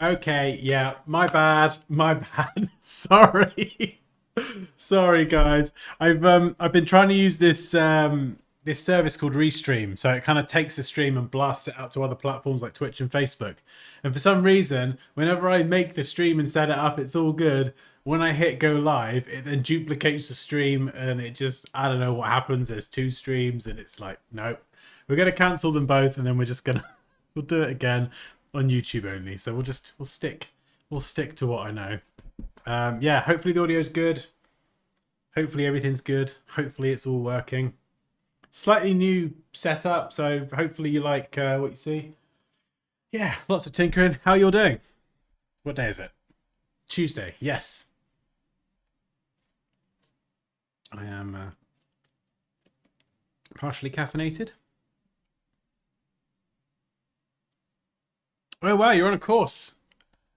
Okay, yeah, my bad, my bad. Sorry, sorry, guys. I've been trying to use this service called Restream, so it kind of takes the stream and blasts it out to other platforms like Twitch and Facebook. And for some reason, whenever I make the stream and set it up, it's all good. When I hit go live, it then duplicates the stream, and it just I don't know what happens. There's two streams, and it's like nope, we're gonna cancel them both, and then we're just gonna we'll do it again on YouTube only. So we'll stick to what I know. Yeah, hopefully the audio's good. Hopefully everything's good. Hopefully it's all working. Slightly new setup, so hopefully you like what you see. Yeah, lots of tinkering. How you're doing? What day is it? Tuesday. Yes, I am partially caffeinated. Oh wow, you're on a course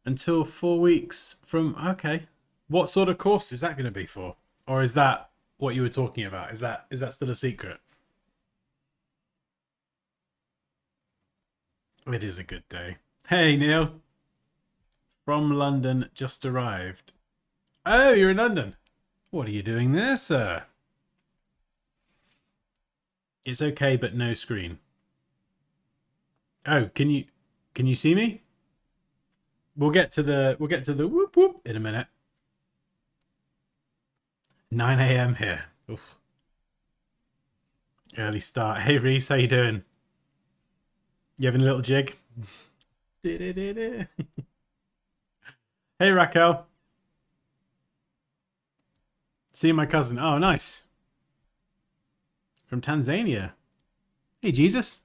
until 4 weeks from. Okay, what sort of course is that going to be for? Or is that what you were talking about? Is that still a secret? It is a good day. Hey Neil, from London, just arrived. Oh, you're in London. What are you doing there, sir? It's okay, but no screen. Oh, can you see me? We'll get to the whoop whoop in a minute. 9 a.m. here. Oof. Early start. Hey Reese, how you doing? You having a little jig? Hey Raquel, seeing my cousin. Oh, nice. From Tanzania. Hey Jesus.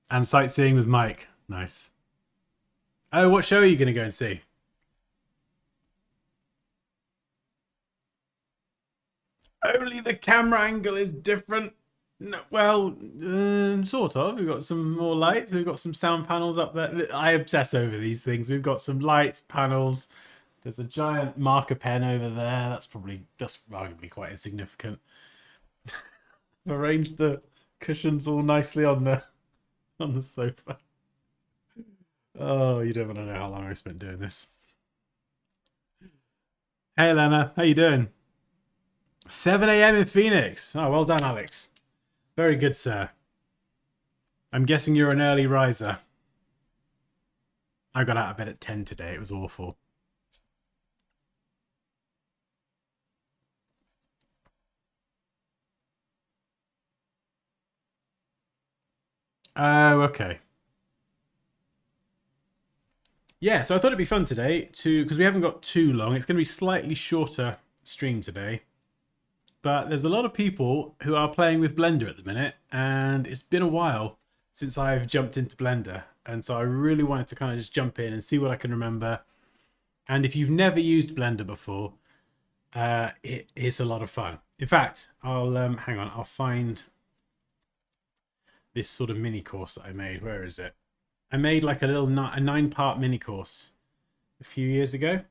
And sightseeing with Mike. Nice. Oh, what show are you going to go and see? Only the camera angle is different. No, well, sort of. We've got some more lights. We've got some sound panels up there. I obsess over these things. We've got some lights, panels. There's a giant marker pen over there. That's arguably quite insignificant. Arranged the cushions all nicely on the sofa. Oh, you don't want to know how long I spent doing this. Hey, Lena, how you doing? 7 a.m. in Phoenix. Oh, well done, Alex. Very good, sir. I'm guessing you're an early riser. I got out of bed at 10 today. It was awful. Oh, okay. Yeah, so I thought it'd be fun today because we haven't got too long. It's going to be slightly shorter stream today. But there's a lot of people who are playing with Blender at the minute, and it's been a while since I've jumped into Blender. And so I really wanted to kind of just jump in and see what I can remember. And if you've never used Blender before, it is a lot of fun. In fact, I'll hang on. I'll find this sort of mini course that I made. Where is it? I made like a 9-part mini course a few years ago,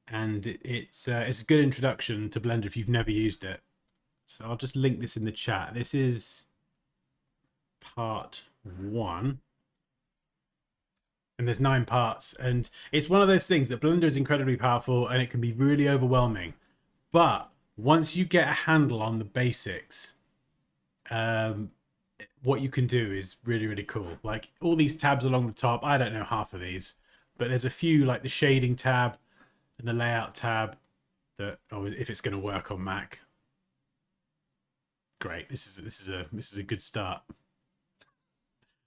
and it's a good introduction to Blender if you've never used it. So I'll just link this in the chat. This is part 1. And there's 9 parts, and it's one of those things that Blender is incredibly powerful and it can be really overwhelming. But once you get a handle on the basics, what you can do is really, really cool. Like all these tabs along the top, I don't know half of these, but there's a few like the shading tab and the layout tab that, oh, if it's going to work on Mac, great. This is a good start.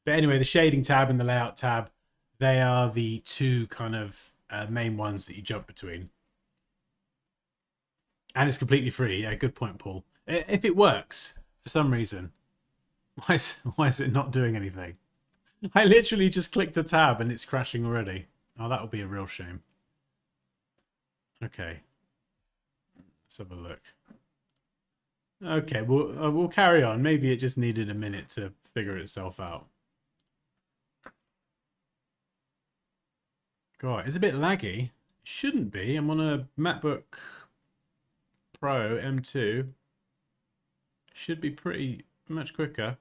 But anyway, the shading tab and the layout tab, they are the two kind of main ones that you jump between. And it's completely free. Yeah, good point, Paul. If it works for some reason, why is it not doing anything? I literally just clicked a tab and it's crashing already. Oh, that would be a real shame. Okay, let's have a look. Okay, we'll carry on. Maybe it just needed a minute to figure itself out. God, it's a bit laggy. Shouldn't be. I'm on a MacBook Pro M2. Should be pretty much quicker.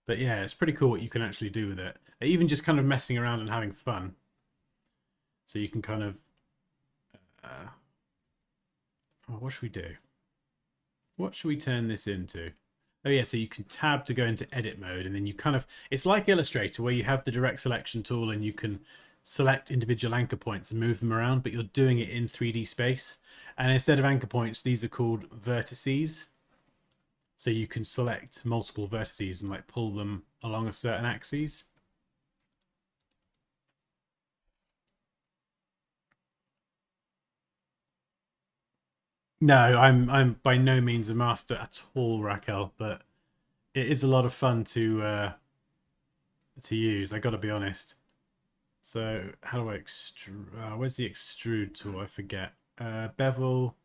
But yeah, it's pretty cool what you can actually do with it. Even just kind of messing around and having fun. So you can kind of... oh, what should we do? What should we turn this into? Oh yeah, so you can tab to go into edit mode, and then you kind of... It's like Illustrator, where you have the direct selection tool and you can select individual anchor points and move them around, but you're doing it in 3D space. And instead of anchor points, these are called vertices. So you can select multiple vertices and like pull them along a certain axis. No, I'm by no means a master at all, Raquel, but it is a lot of fun to use. I got to be honest. So how do I extrude? Where's the extrude tool? I forget. Bevel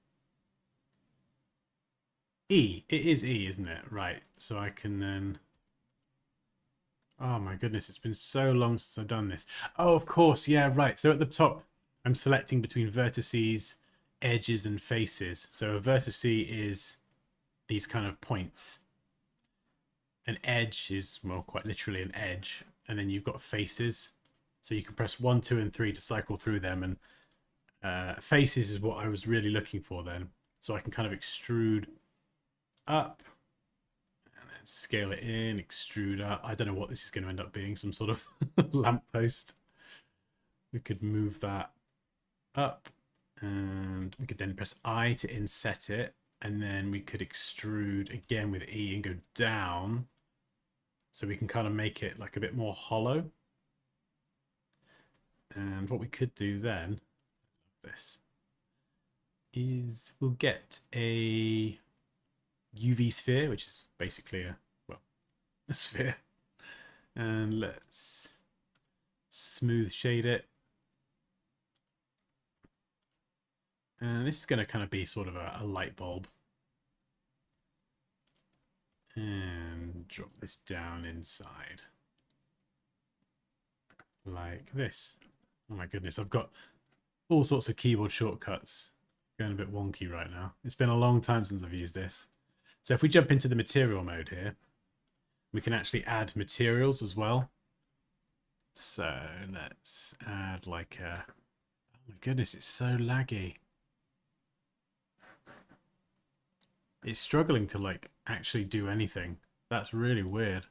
E. It is E, isn't it? Right. So I can then. Oh my goodness, it's been so long since I've done this. Oh, of course, yeah, right. So at the top, I'm selecting between vertices, edges, and faces. So a vertice is these kind of points. An edge is, well, quite literally an edge. And then you've got faces. So you can press 1, 2, and 3 to cycle through them. And faces is what I was really looking for then. So I can kind of extrude up and then scale it in, extrude up. I don't know what this is going to end up being, some sort of lamppost. We could move that up and we could then press I to inset it. And then we could extrude again with E and go down. So we can kind of make it like a bit more hollow. And what we could do then, this, is we'll get a UV sphere, which is basically a sphere. And let's smooth shade it. And this is going to kind of be sort of a light bulb. And drop this down inside. Like this. Oh my goodness, I've got all sorts of keyboard shortcuts. Going a bit wonky right now. It's been a long time since I've used this. So if we jump into the material mode here, we can actually add materials as well. So let's add like a... Oh my goodness, it's so laggy. It's struggling to like actually do anything. That's really weird.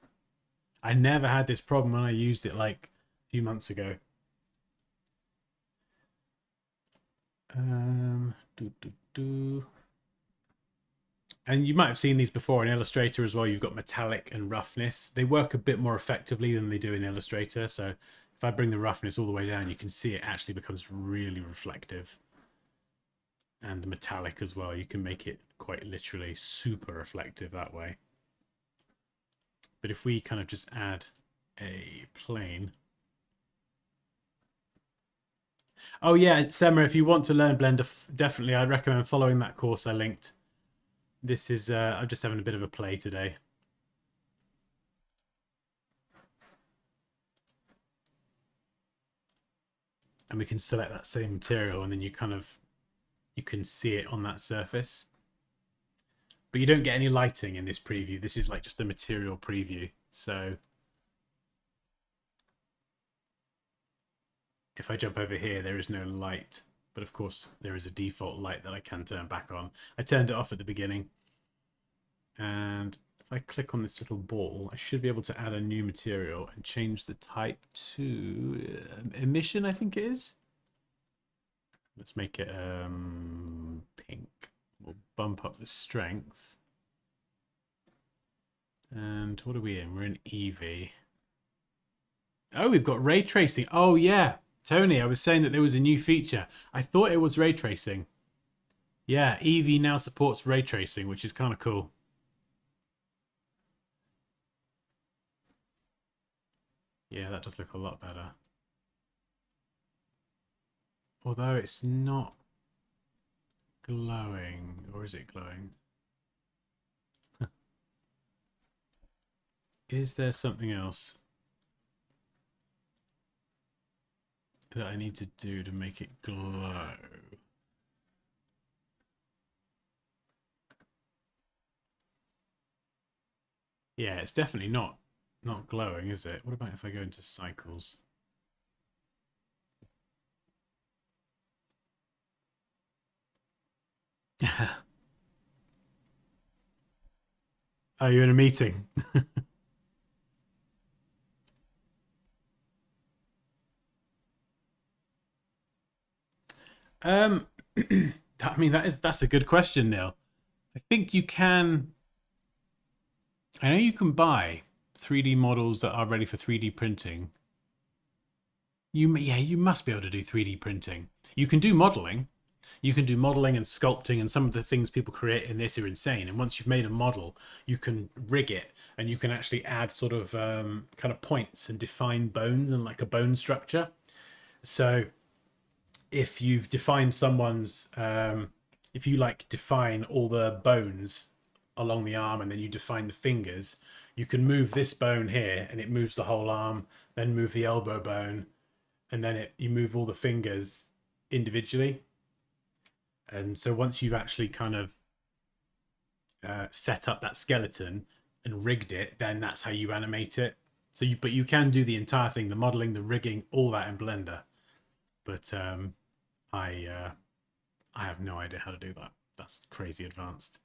I never had this problem when I used it like a few months ago. Do, do, do. And you might have seen these before in Illustrator as well. You've got metallic and roughness. They work a bit more effectively than they do in Illustrator. So if I bring the roughness all the way down, you can see it actually becomes really reflective. And the metallic as well. You can make it quite literally super reflective that way. But if we kind of just add a plane. Oh yeah, Semmer, if you want to learn Blender, definitely I'd recommend following that course I linked. This is, I'm just having a bit of a play today. And we can select that same material and then you kind of, you can see it on that surface. But you don't get any lighting in this preview. This is like just a material preview. So if I jump over here, there is no light. But of course, there is a default light that I can turn back on. I turned it off at the beginning. And if I click on this little ball, I should be able to add a new material and change the type to emission, I think it is. Let's make it pink. We'll bump up the strength. And what are we in? We're in Eevee. Oh, we've got ray tracing. Oh, yeah. Tony, I was saying that there was a new feature. I thought it was ray tracing. Yeah, Eevee now supports ray tracing, which is kind of cool. Yeah, that does look a lot better. Although it's not glowing. Or is it glowing? Is there something else that I need to do to make it glow? Yeah, it's definitely not not glowing, is it? What about if I go into cycles? Oh, you're in a meeting. Um, I mean that's a good question, Neil. I think you can. I know you can buy 3D models that are ready for 3D printing. You must be able to do 3D printing. You can do modeling. You can do modeling and sculpting, and some of the things people create in this are insane. And once you've made a model, you can rig it, and you can actually add sort of kind of points and define bones and like a bone structure. So if you've defined someone's, if you like define all the bones along the arm, and then you define the fingers, you can move this bone here, and it moves the whole arm. Then move the elbow bone, and then you move all the fingers individually. And so once you've actually kind of set up that skeleton and rigged it, then that's how you animate it. So but you can do the entire thing, the modeling, the rigging, all that in Blender. But I uh, I have no idea how to do that. That's crazy advanced.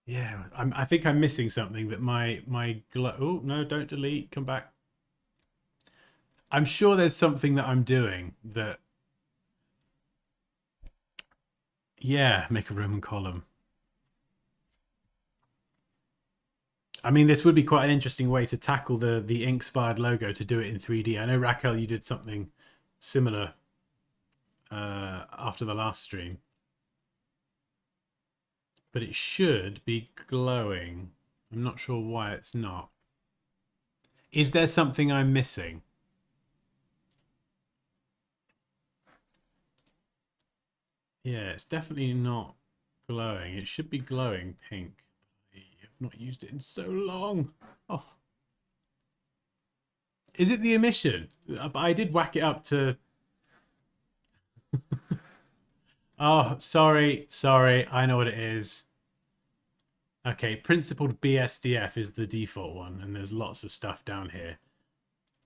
Yeah, I think I'm missing something that oh no, don't delete, come back. I'm sure there's something that I'm doing that, yeah, make a Roman column. I mean, this would be quite an interesting way to tackle the inspired logo, to do it in 3D. I know, Raquel, you did something similar after the last stream, but it should be glowing. I'm not sure why it's not. Is there something I'm missing? Yeah, it's definitely not glowing. It should be glowing pink. I've not used it in so long. Oh, is it the emission? I did whack it up to. Oh, sorry. I know what it is. Okay, principled BSDF is the default one, and there's lots of stuff down here.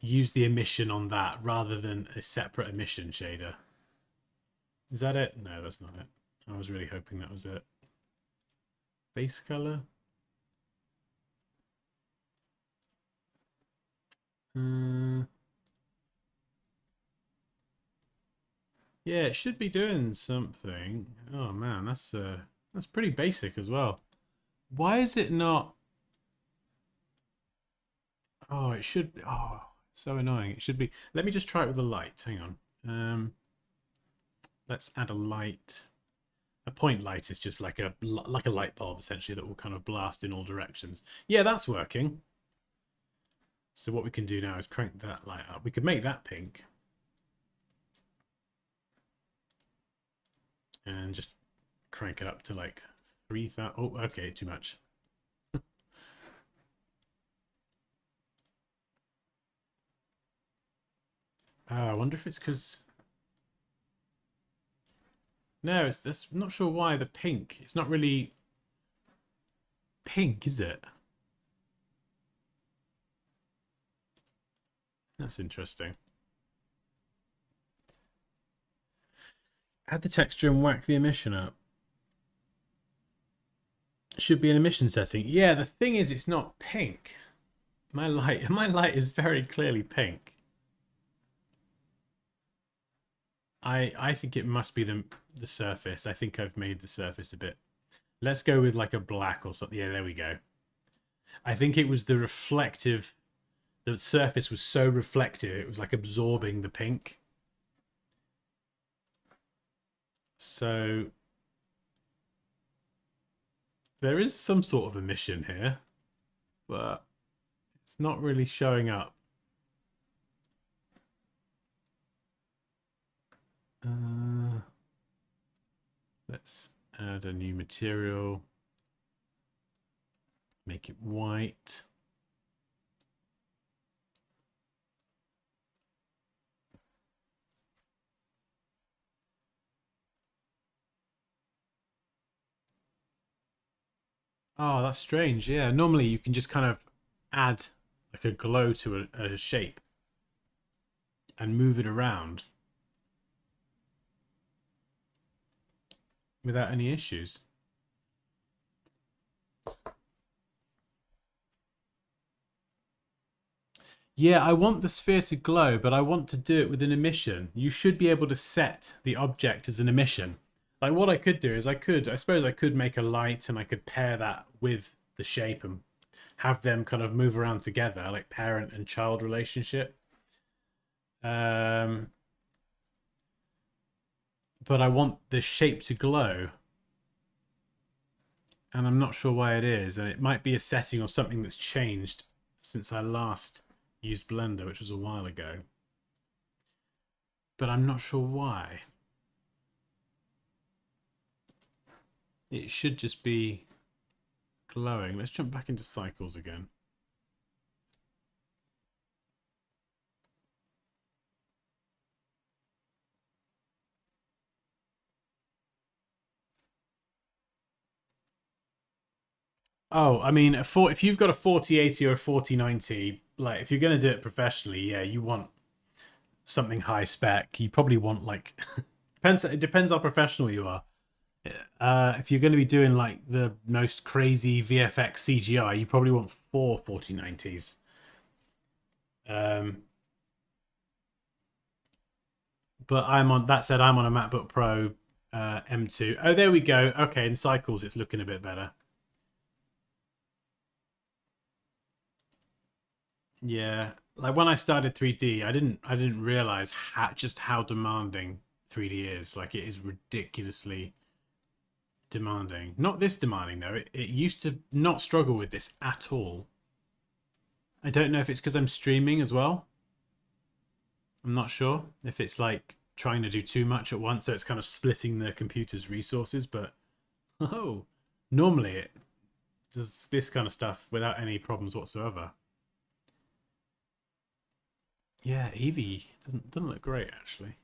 Use the emission on that rather than a separate emission shader. Is that it? No, that's not it. I was really hoping that was it. Base color. Yeah, it should be doing something. Oh man, that's pretty basic as well. Why is it not? Oh, it should. Oh, so annoying. It should be. Let me just try it with a light. Hang on. Let's add a light. A point light is just like a light bulb essentially that will kind of blast in all directions. Yeah, that's working. So what we can do now is crank that light up. We could make that pink. And just crank it up to like 3,000. Oh, okay, too much. I wonder if it's because. No, it's this. I'm not sure why the pink. It's not really pink, is it? That's interesting. Add the texture and whack the emission up. Should be an emission setting. Yeah, the thing is, it's not pink. My light is very clearly pink. I think it must be the surface. I think I've made the surface a bit. Let's go with like a black or something. Yeah, there we go. I think it was the reflective. The surface was so reflective, it was like absorbing the pink. So there is some sort of emission here, but it's not really showing up. Let's add a new material. Make it white. Oh, that's strange. Yeah, normally you can just kind of add like a glow to a shape and move it around without any issues. Yeah, I want the sphere to glow, but I want to do it with an emission. You should be able to set the object as an emission. Like what I could do is I suppose I could make a light and I could pair that with the shape and have them kind of move around together, like parent and child relationship. Um, but I want the shape to glow, and I'm not sure why it is. And it might be a setting or something that's changed since I last used Blender, which was a while ago. But I'm not sure why. It should just be glowing. Let's jump back into cycles again. Oh, I mean, if you've got a 4080 or a 4090, like if you're going to do it professionally, yeah, you want something high spec. You probably want like depends. It depends how professional you are. If you're going to be doing like the most crazy VFX CGI, you probably want four 4090s. Um, but I'm on that said, I'm on a MacBook Pro M2. Oh, there we go. Okay, in cycles, it's looking a bit better. Yeah, like when I started 3D, I didn't realize just how demanding 3D is. Like it is ridiculously demanding. Not this demanding though. It used to not struggle with this at all. I don't know if it's because I'm streaming as well. I'm not sure if it's like trying to do too much at once, so it's kind of splitting the computer's resources. But oh, normally it does this kind of stuff without any problems whatsoever. Yeah, Eevee doesn't look great actually.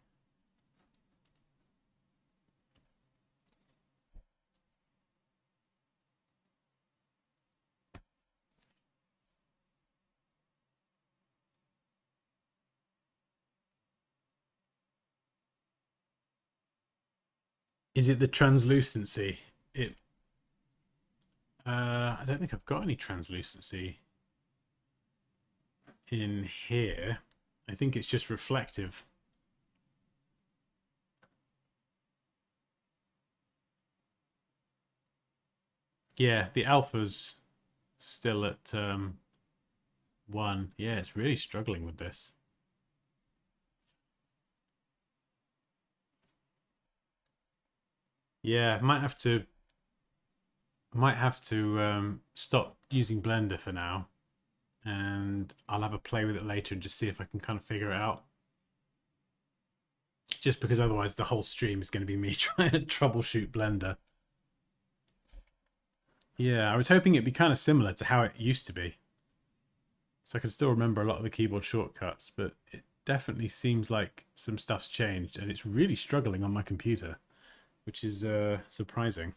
Is it the translucency? It. I don't think I've got any translucency in here. I think it's just reflective. Yeah, the alpha's still at 1. Yeah, it's really struggling with this. Yeah, might have to stop using Blender for now, and I'll have a play with it later and just see if I can kind of figure it out. Just because otherwise the whole stream is going to be me trying to troubleshoot Blender. Yeah, I was hoping it'd be kind of similar to how it used to be. So I can still remember a lot of the keyboard shortcuts, but it definitely seems like some stuff's changed and it's really struggling on my computer, which is surprising.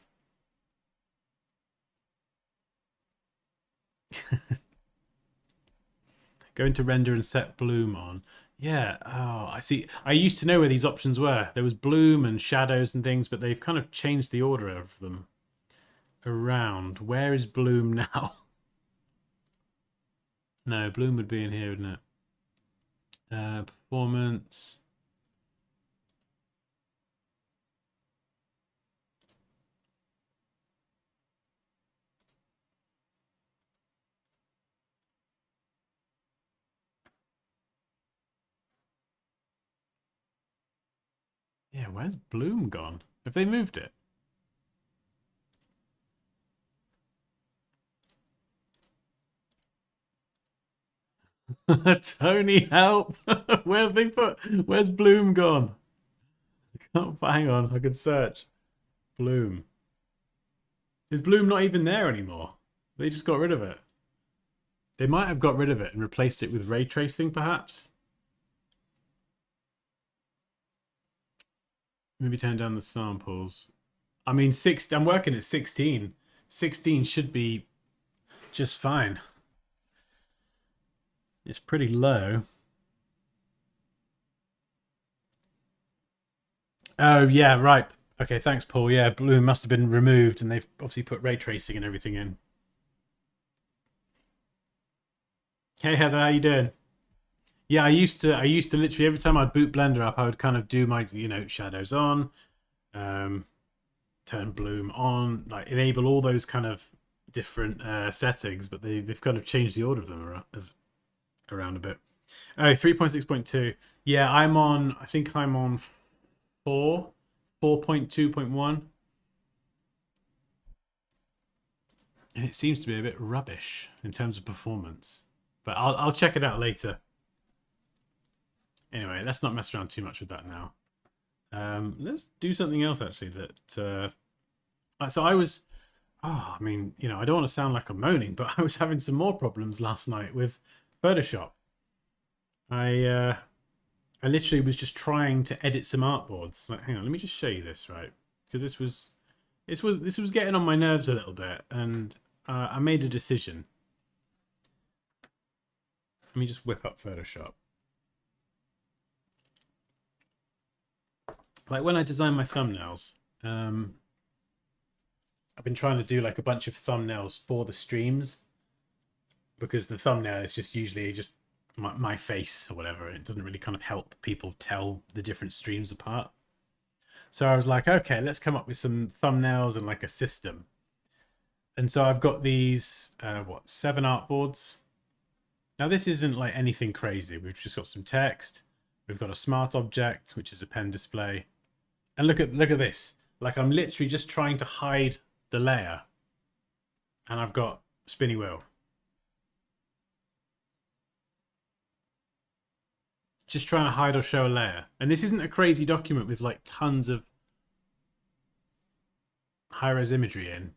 Go into render and set bloom on. Yeah, oh, I see. I used to know where these options were. There was bloom and shadows and things, but they've kind of changed the order of them around. Where is bloom now? No, bloom would be in here, wouldn't it? Performance. Yeah, where's bloom gone? Have they moved it? Tony, help! Where have they put? Where's bloom gone? Oh, hang on, I can search. Bloom. Is bloom not even there anymore? They just got rid of it. They might have got rid of it and replaced it with ray tracing, perhaps. Maybe turn down the samples. I mean, I'm working at 16. 16 should be just fine. It's pretty low. Oh, yeah, right. Okay, thanks, Paul. Yeah, Bloom must have been removed, and they've obviously put ray tracing and everything in. Hey, Heather, how you doing? Yeah, I used to literally every time I'd boot Blender up, I would kind of do my, shadows on, um, turn Bloom on, like enable all those kind of different settings, but they've kind of changed the order of them around a bit. Oh, 3.6.2. Yeah, I think I'm on 4.2.1. And it seems to be a bit rubbish in terms of performance. But I'll check it out later. Anyway, let's not mess around too much with that now. Let's do something else actually that so I was I mean, I don't want to sound like I'm moaning, but I was having some more problems last night with Photoshop. I literally was just trying to edit some artboards. Like, hang on, let me just show you this, right? Because this was getting on my nerves a little bit, and I made a decision. Let me just whip up Photoshop. Like when I design my thumbnails, I've been trying to do like a bunch of thumbnails for the streams, because the thumbnail is just usually just my face or whatever. It doesn't really kind of help people tell the different streams apart. So I was like, okay, let's come up with some thumbnails and like a system. And so I've got these 7 artboards. Now this isn't like anything crazy. We've just got some text. We've got a smart object, which is a pen display. And look at this. Like I'm literally just trying to hide the layer. And I've got spinny wheel. Just trying to hide or show a layer. And this isn't a crazy document with like tons of high-res imagery in.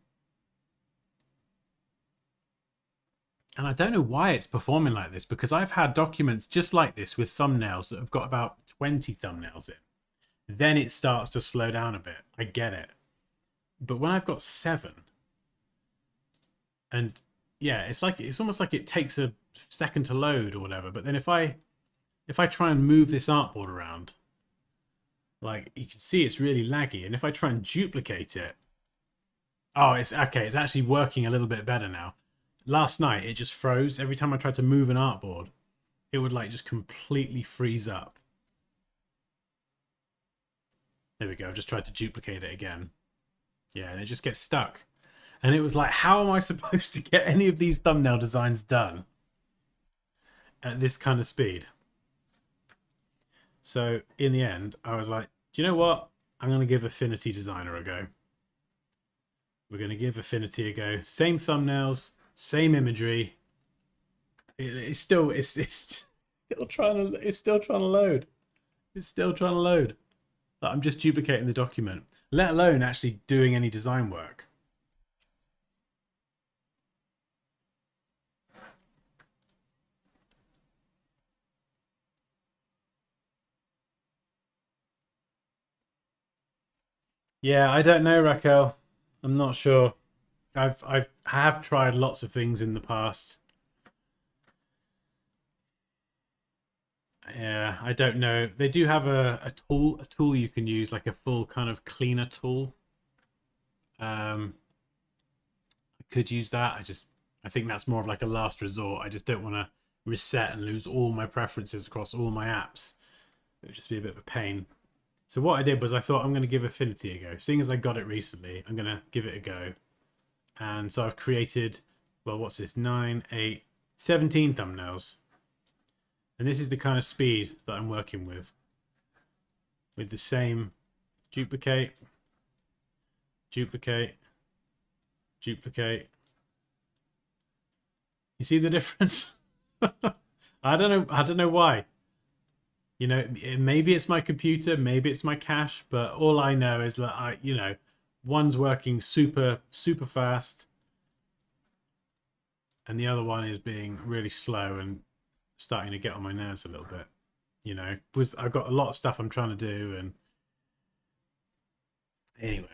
And I don't know why it's performing like this, because I've had documents just like this with thumbnails that have got about 20 thumbnails in. Then it starts to slow down a bit. I get it. But when I've got 7, and yeah, it's almost like it takes a second to load or whatever. But then if I try and move this artboard around, like you can see it's really laggy. And if I try and duplicate it, oh, it's okay. It's actually working a little bit better now. Last night, it just froze. Every time I tried to move an artboard, it would like just completely freeze up. There we go. I've just tried to duplicate it again. Yeah, and it just gets stuck. And it was like, how am I supposed to get any of these thumbnail designs done at this kind of speed? So in the end, I was like, do you know what? I'm going to give Affinity Designer a go. We're going to give Affinity a go. Same thumbnails, same imagery. It's still trying to load. It's still trying to load. Like, I'm just duplicating the document, let alone actually doing any design work. Yeah, I don't know, Raquel. I'm not sure. I have tried lots of things in the past. Yeah, I don't know. They do have a tool you can use, like a full kind of cleaner tool. I could use that. I think that's more of like a last resort. I just don't want to reset and lose all my preferences across all my apps. It would just be a bit of a pain. So what I did was I thought I'm going to give Affinity a go. Seeing as I got it recently, I'm going to give it a go. And so I've created, well, what's this? 9, 8, 17 thumbnails. And this is the kind of speed that I'm working with. With the same duplicate, duplicate, duplicate. You see the difference? I don't know why. You know, maybe it's my computer, maybe it's my cache, but all I know is that one's working super fast, and the other one is being really slow and starting to get on my nerves a little bit. I've got a lot of stuff I'm trying to do, and anyway.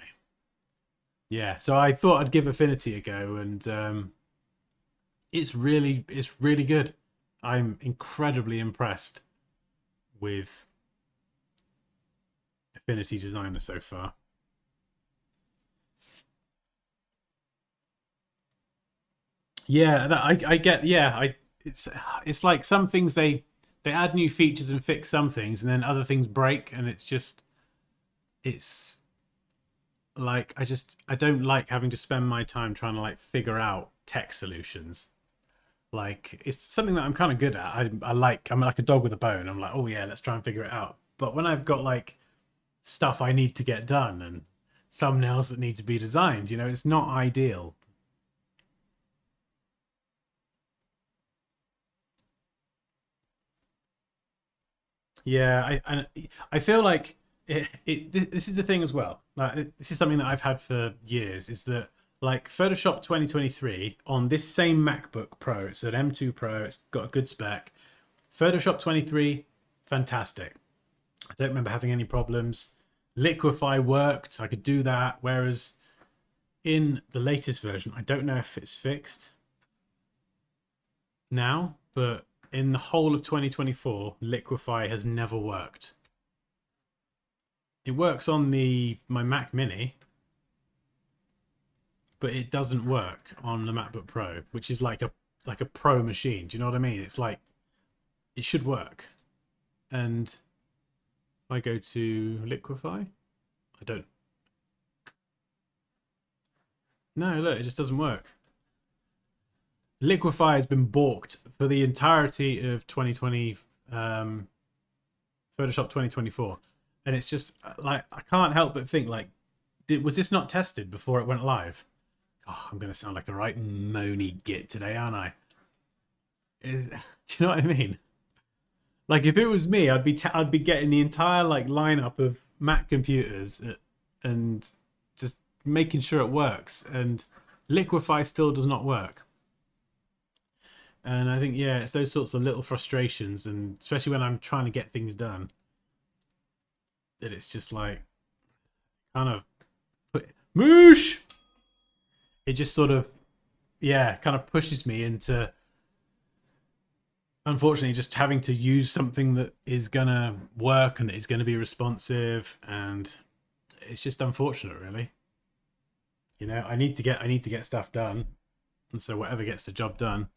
Yeah, so I thought I'd give Affinity a go, and it's really good. I'm incredibly impressed with Affinity Designer so far. Yeah, I get. Yeah, I it's like some things they add new features and fix some things, and then other things break, and it's like I don't like having to spend my time trying to like figure out tech solutions. Like it's something that I'm kind of good at. I'm like a dog with a bone. I'm like, oh yeah, let's try and figure it out. But when I've got like stuff I need to get done and thumbnails that need to be designed, it's not ideal. Yeah, I feel like this is the thing as well. Like this is something that I've had for years. Is that like Photoshop 2023 on this same MacBook Pro? It's an M2 Pro. It's got a good spec. Photoshop 23, fantastic. I don't remember having any problems. Liquify worked. I could do that. Whereas in the latest version, I don't know if it's fixed now, but in the whole of 2024, Liquify has never worked. It works on the my Mac Mini, but it doesn't work on the MacBook Pro, which is like a pro machine. Do you know what I mean? It's like it should work. And if I go to Liquify, I don't. No, look, it just doesn't work. Liquify has been balked for the entirety of 2020, Photoshop 2024, and it's just like I can't help but think like, was this not tested before it went live? Oh, I'm gonna sound like a right moany git today, aren't I? Do you know what I mean? Like if it was me, I'd be getting the entire like lineup of Mac computers and just making sure it works. And Liquify still does not work. And I think yeah, it's those sorts of little frustrations, and especially when I'm trying to get things done, that it's just like kind of moosh. It just sort of yeah, kind of pushes me into unfortunately just having to use something that is gonna work and that is gonna be responsive, and it's just unfortunate, really. I need to get stuff done, and so whatever gets the job done.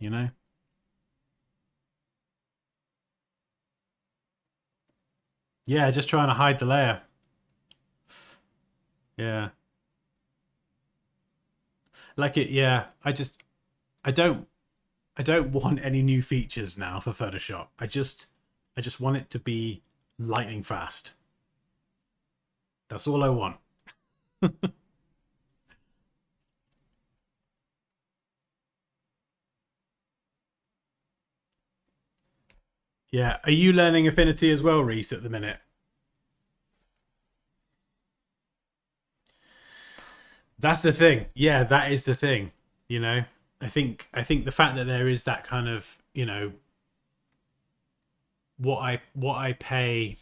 Yeah, just trying to hide the layer. Yeah, like it. Yeah, I don't I don't want any new features now for Photoshop. I just want it to be lightning fast. That's all I want. Yeah. Are you learning Affinity as well, Reese, at the minute? That's the thing. Yeah, that is the thing. You know, I think the fact that there is that kind of what I pay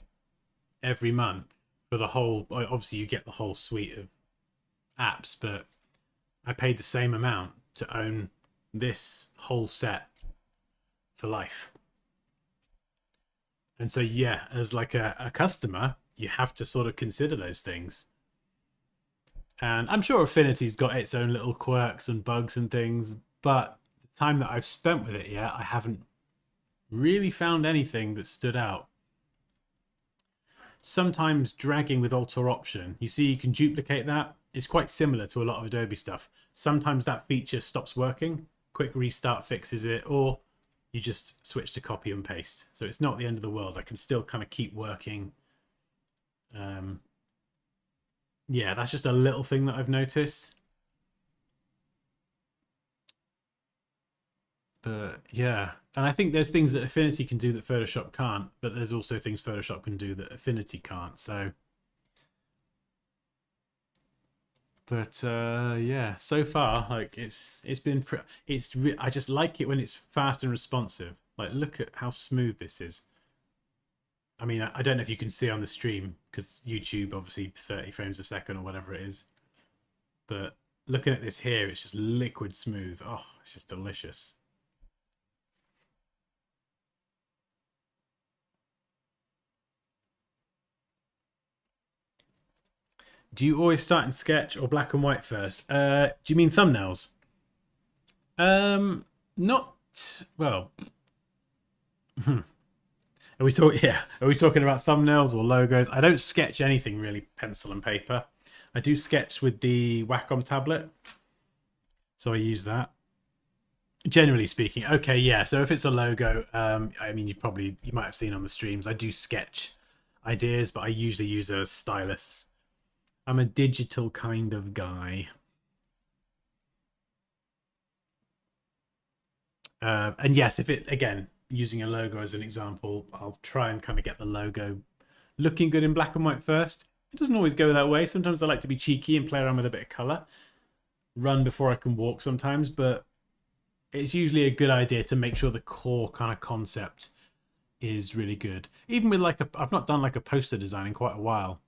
every month for the whole. Obviously, you get the whole suite of apps, but I paid the same amount to own this whole set for life. And so, yeah, as like a customer, you have to sort of consider those things. And I'm sure Affinity's got its own little quirks and bugs and things, but the time that I've spent with it, yeah, I haven't really found anything that stood out. Sometimes dragging with Alter Option, you see, you can duplicate that. It's quite similar to a lot of Adobe stuff. Sometimes that feature stops working, quick restart fixes it, or you just switch to copy and paste. So it's not the end of the world. I can still kind of keep working. Um, yeah, that's just a little thing that I've noticed. But yeah, and I think there's things that Affinity can do that Photoshop can't, but there's also things Photoshop can do that Affinity can't. So, but yeah, so far like it's been I just like it when it's fast and responsive. Like look at how smooth this is. I mean, I don't know if you can see on the stream because YouTube obviously 30 frames a second or whatever it is. But looking at this here, it's just liquid smooth. Oh, it's just delicious. Do you always start in sketch or black and white first? Do you mean thumbnails? Not well. Are we talking? Yeah, are we talking about thumbnails or logos? I don't sketch anything really, pencil and paper. I do sketch with the Wacom tablet, so I use that. Generally speaking, okay, yeah. So if it's a logo, I mean, you might have seen on the streams, I do sketch ideas, but I usually use a stylus. I'm a digital kind of guy. And yes, if it, again, using a logo as an example, I'll try and kind of get the logo looking good in black and white first. It doesn't always go that way. Sometimes I like to be cheeky and play around with a bit of color. Run before I can walk sometimes, but it's usually a good idea to make sure the core kind of concept is really good. Even with like I've not done like a poster design in quite a while,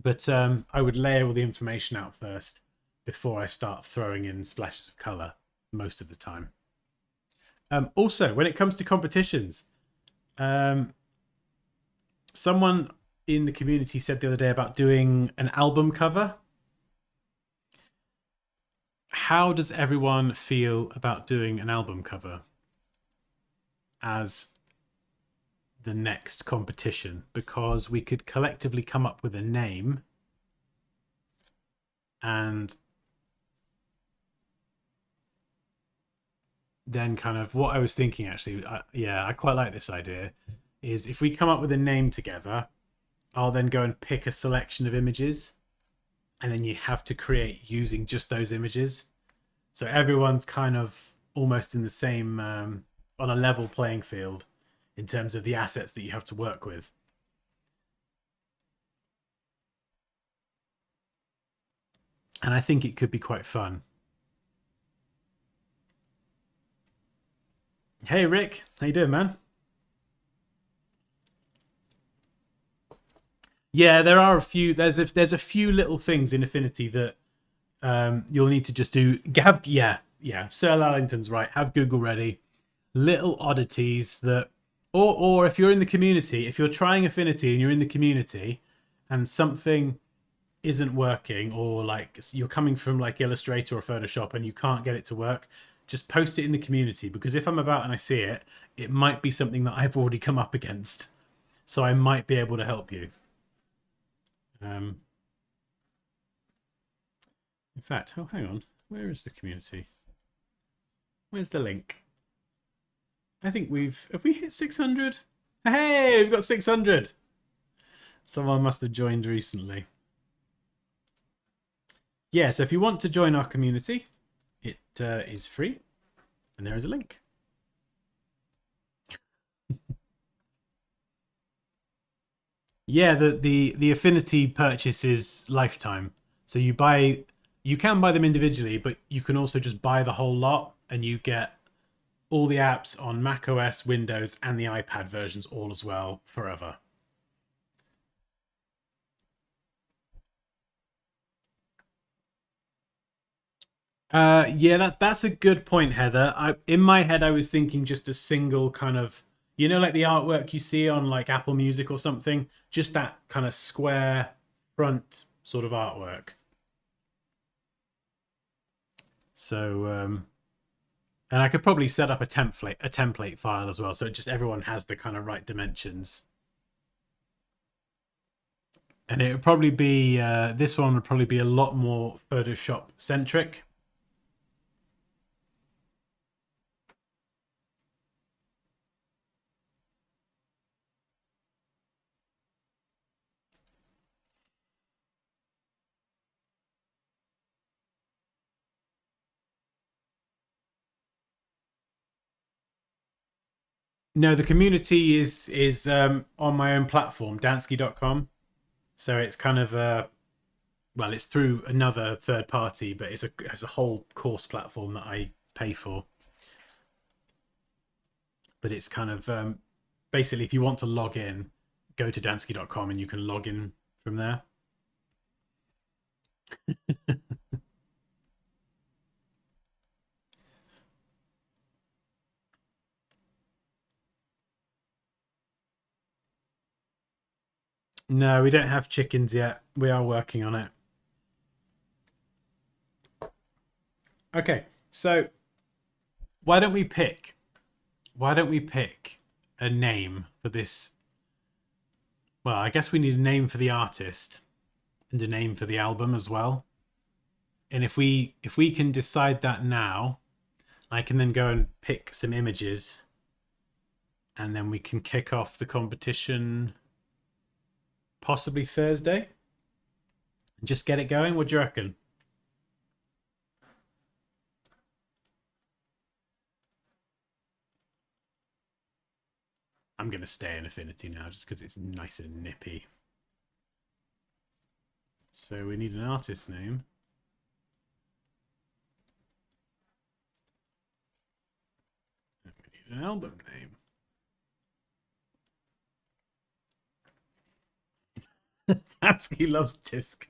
but I would layer all the information out first before I start throwing in splashes of color most of the time. Also, when it comes to competitions, someone in the community said the other day about doing an album cover. How does everyone feel about doing an album cover as the next competition? Because we could collectively come up with a name and then kind of what I was thinking, actually, I quite like this idea, is if we come up with a name together, I'll then go and pick a selection of images, and then you have to create using just those images. So everyone's kind of almost in the same, on a level playing field in terms of the assets that you have to work with. And I think it could be quite fun. Hey Rick, how you doing, man? Yeah, there are a few. There's a few little things in Affinity that you'll need to just do. Sir Lalington's right. Have Google ready. Little oddities that, or if you're in the community, if you're trying Affinity and you're in the community, and something isn't working, or like you're coming from like Illustrator or Photoshop and you can't get it to work, just post it in the community, because if I'm about and I see it, it might be something that I've already come up against, so I might be able to help you. In fact, oh, hang on. Where is the community? Where's the link? I think have we hit 600? Hey, we've got 600. Someone must have joined recently. Yeah, so if you want to join our community, it is free, and there is a link. Yeah, the Affinity purchase is lifetime. So you can buy them individually, but you can also just buy the whole lot, and you get all the apps on Mac OS, Windows, and the iPad versions all as well forever. Yeah, that's a good point, Heather. In my head, I was thinking just a single kind of, like the artwork you see on like Apple Music or something, just that kind of square front sort of artwork. So, and I could probably set up a template file as well, so just everyone has the kind of right dimensions. And it would probably be this one would probably be a lot more Photoshop centric. No, the community is on my own platform, Dansky.com. So it's kind of well, it's through another third party, but it's a whole course platform that I pay for. But it's kind of basically, if you want to log in, go to Dansky.com and you can log in from there. No, we don't have chickens yet. We are working on it. Okay, so why don't we pick? Why don't we pick a name for this? Well, I guess we need a name for the artist and a name for the album as well. And if we can decide that now, I can then go and pick some images, and then we can kick off the competition possibly Thursday and just get it going. What do you reckon? I'm going to stay in Affinity now just because it's nice and nippy. So we need an artist name. And we need an album name. Dansky loves disco.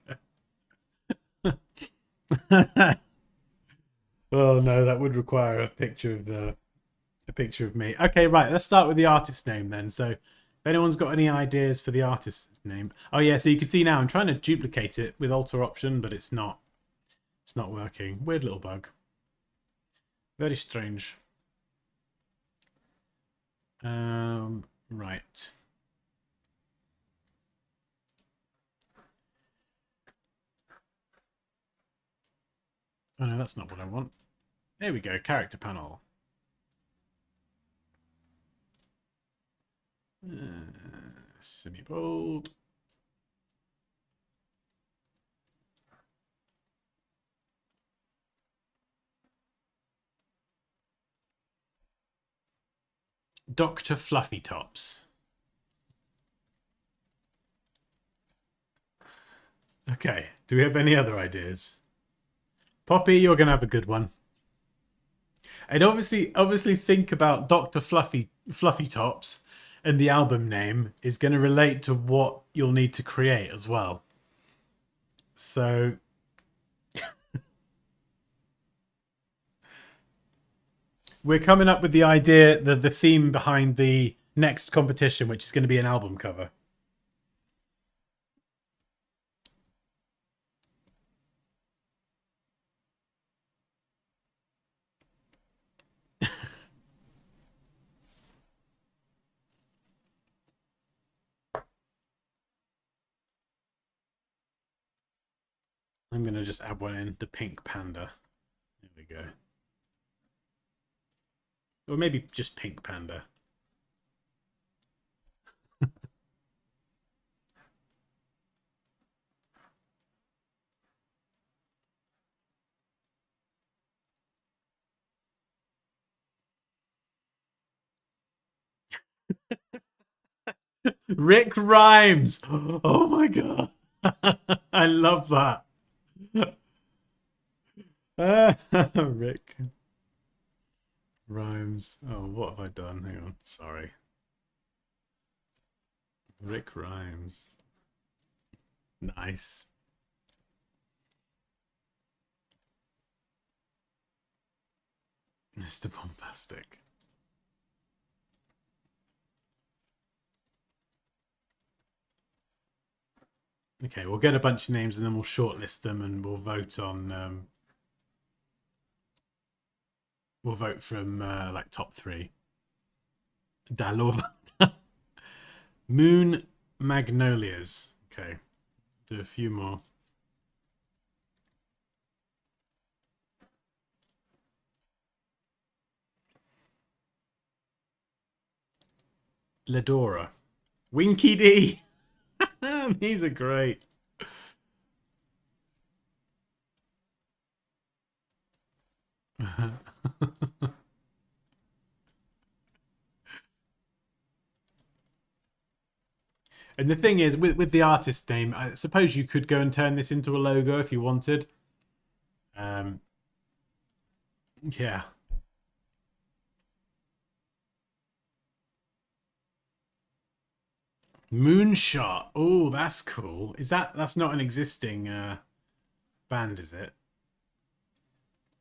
Oh no, that would require a picture of me. Okay, right. Let's start with the artist name then. So, if anyone's got any ideas for the artist's name, oh yeah. So you can see now I'm trying to duplicate it with Alt Option, but it's not. It's not working. Weird little bug. Very strange. Right. Oh no, that's not what I want. There we go. Character panel. Semi-bold. Dr. Fluffy Tops. Okay. Do we have any other ideas? Poppy, you're gonna have a good one. And obviously think about Dr. Fluffy Tops, and the album name is going to relate to what you'll need to create as well. So we're coming up with the idea, the theme behind the next competition, which is going to be an album cover. I'm going to just add one in, the pink panda. There we go. Or maybe just pink panda. Rick Rhymes. Oh my god. I love that. Rick Rhymes. Oh, what have I done? Hang on. Sorry. Rick Rhymes. Nice. Mr. Bombastic. Okay, we'll get a bunch of names and then we'll shortlist them and we'll vote on. We'll vote from like top 3. Dalova. Moon Magnolias. Okay, do a few more. Ledora. Winky D. These are great. And the thing is, with the artist name, I suppose you could go and turn this into a logo if you wanted. Yeah. Moonshot. Oh, that's cool. Is that's not an existing band is it?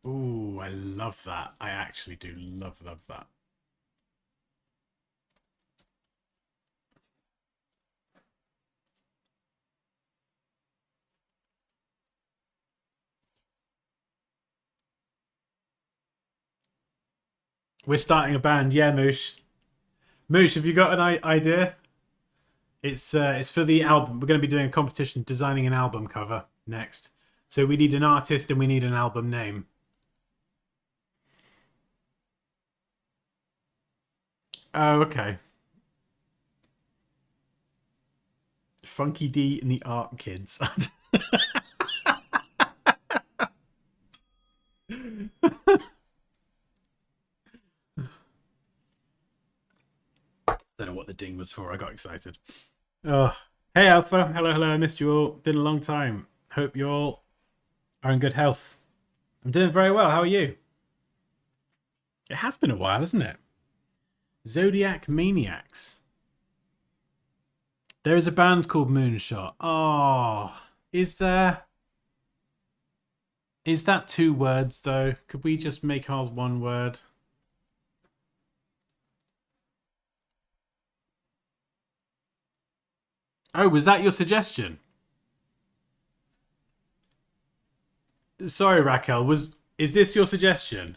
Ooh, I love that. I actually do love that. We're starting a band, yeah, Moosh. Moosh, have you got an idea? It's for the album. We're going to be doing a competition designing an album cover next. So we need an artist and we need an album name. Oh, okay. Funky D and the Art Kids. Don't know what the ding was for. I got excited. Oh, hey Alpha. Hello, hello. I missed you all. Been a long time. Hope you all are in good health. I'm doing very well. How are you? It has been a while, hasn't it? Zodiac Maniacs. There is a band called Moonshot. Oh, is there? Is that 2 words though? Could we just make ours 1 word? Oh, was that your suggestion? Sorry, Raquel. Is this your suggestion?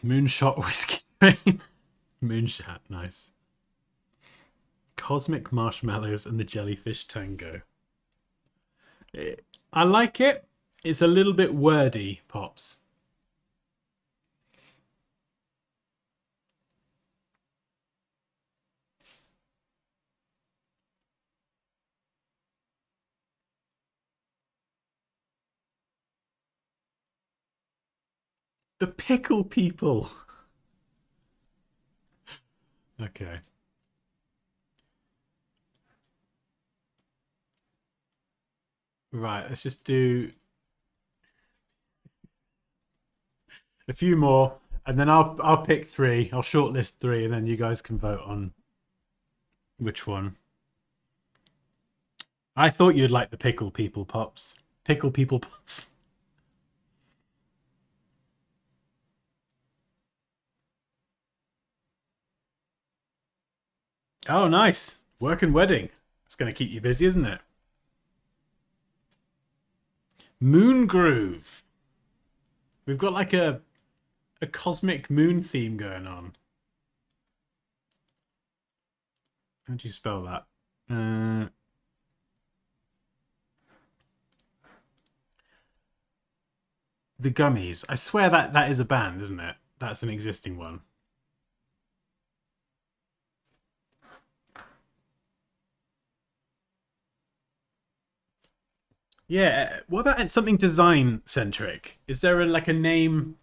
Moonshot whiskey train. Moonshot, nice. Cosmic marshmallows and the jellyfish tango. I like it. It's a little bit wordy, Pops. The pickle people. Okay. Right, let's just do a few more, and then I'll pick 3. I'll shortlist 3, and then you guys can vote on which one. I thought you'd like the pickle people, Pops. Pickle people, Pops. Oh, nice. Work and wedding. It's going to keep you busy, isn't it? Moon Groove. We've got like a cosmic moon theme going on. How do you spell that? The Gummies. I swear that is a band, isn't it? That's an existing one. Yeah. What about something design centric? Is there like a name?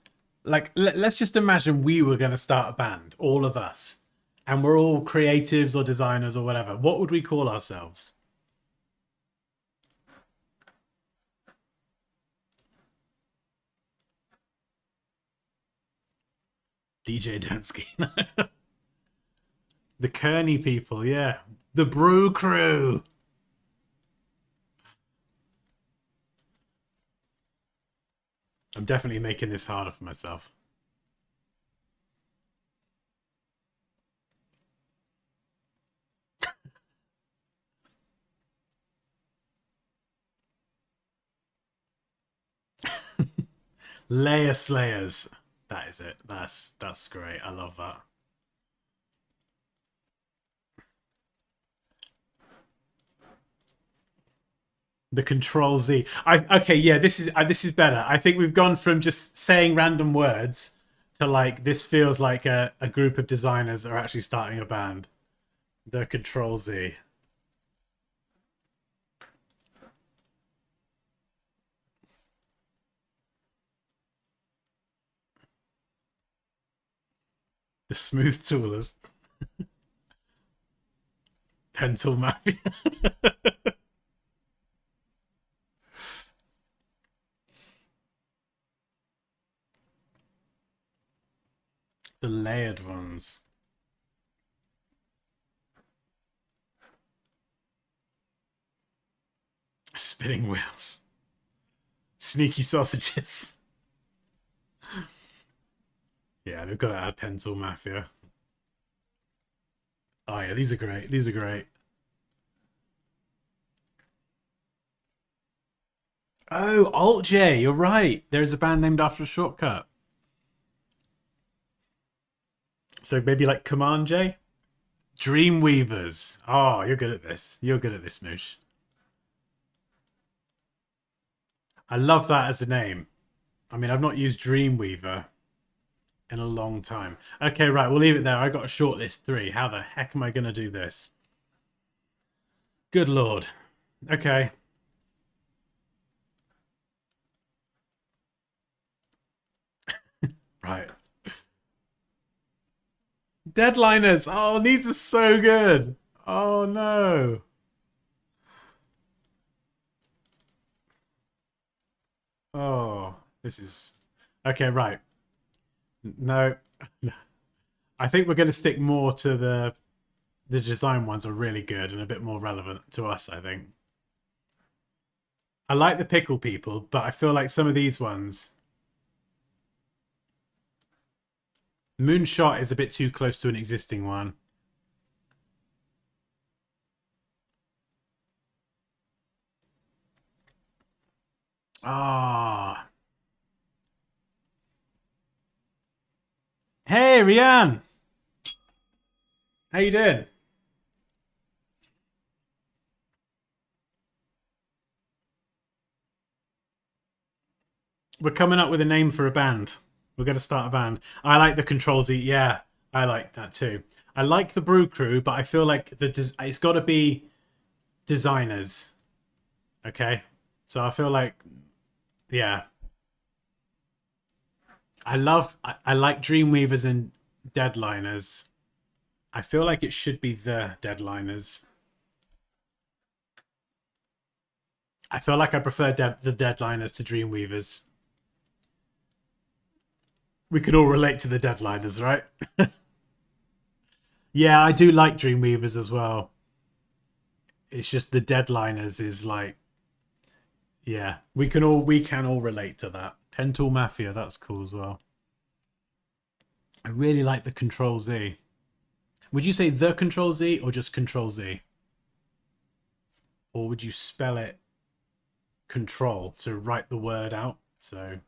Like, let's just imagine we were going to start a band, all of us, and we're all creatives or designers or whatever. What would we call ourselves? DJ Dansky. The Kearney people, yeah. The Brew Crew. I'm definitely making this harder for myself. Layer Slayers. That is it. That's great. I love that. The Control Z. Okay, yeah, this is better. I think we've gone from just saying random words to like this feels like a group of designers are actually starting a band. The Control Z. The Smooth Toolers. Pencil Mafia. The layered ones. Spinning wheels. Sneaky sausages. Yeah, we've got to add Pencil Mafia. Oh yeah, these are great. These are great. Oh, Alt J, you're right. There's a band named after a shortcut. So maybe like Command J? Dreamweavers. Oh, you're good at this. You're good at this, Moosh. I love that as a name. I mean, I've not used Dreamweaver in a long time. Okay, right, we'll leave it there. I got a shortlist 3. How the heck am I going to do this? Good lord. Okay. Right. Deadliners. Oh, these are so good. Oh, no. Oh, this is... Okay, right. No. I think we're going to stick more to the design ones are really good and a bit more relevant to us, I think. I like the pickle people, but I feel like some of these ones... Moonshot is a bit too close to an existing one. Ah. Hey, Rianne. How you doing? We're coming up with a name for a band. We're going to start a band. I like the Control Z. Yeah, I like that too. I like the Brew Crew, but I feel like it's got to be designers. Okay, so I feel like, yeah, I like Dreamweavers and Deadliners. I feel like it should be the Deadliners. I feel like I prefer the Deadliners to Dreamweavers. We could all relate to the Deadliners, right? Yeah, I do like Dreamweavers as well. It's just the Deadliners is like, yeah, we can all relate to that. Pentool Mafia, that's cool as well. I really like the Control Z. Would you say the Control Z or just Control Z? Or would you spell it control to write the word out? So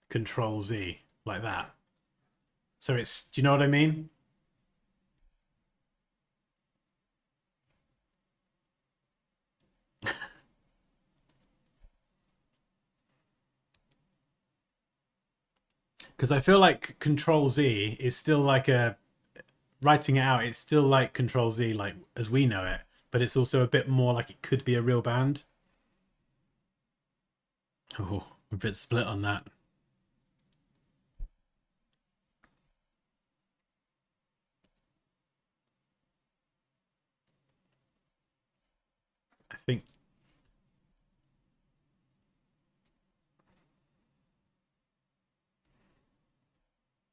Control Z, like that. So it's, do you know what I mean? Because I feel like Control Z is still like a, writing it out, it's still like Control Z, like as we know it, but it's also a bit more like it could be a real band. Oh, we're a bit split on that. I think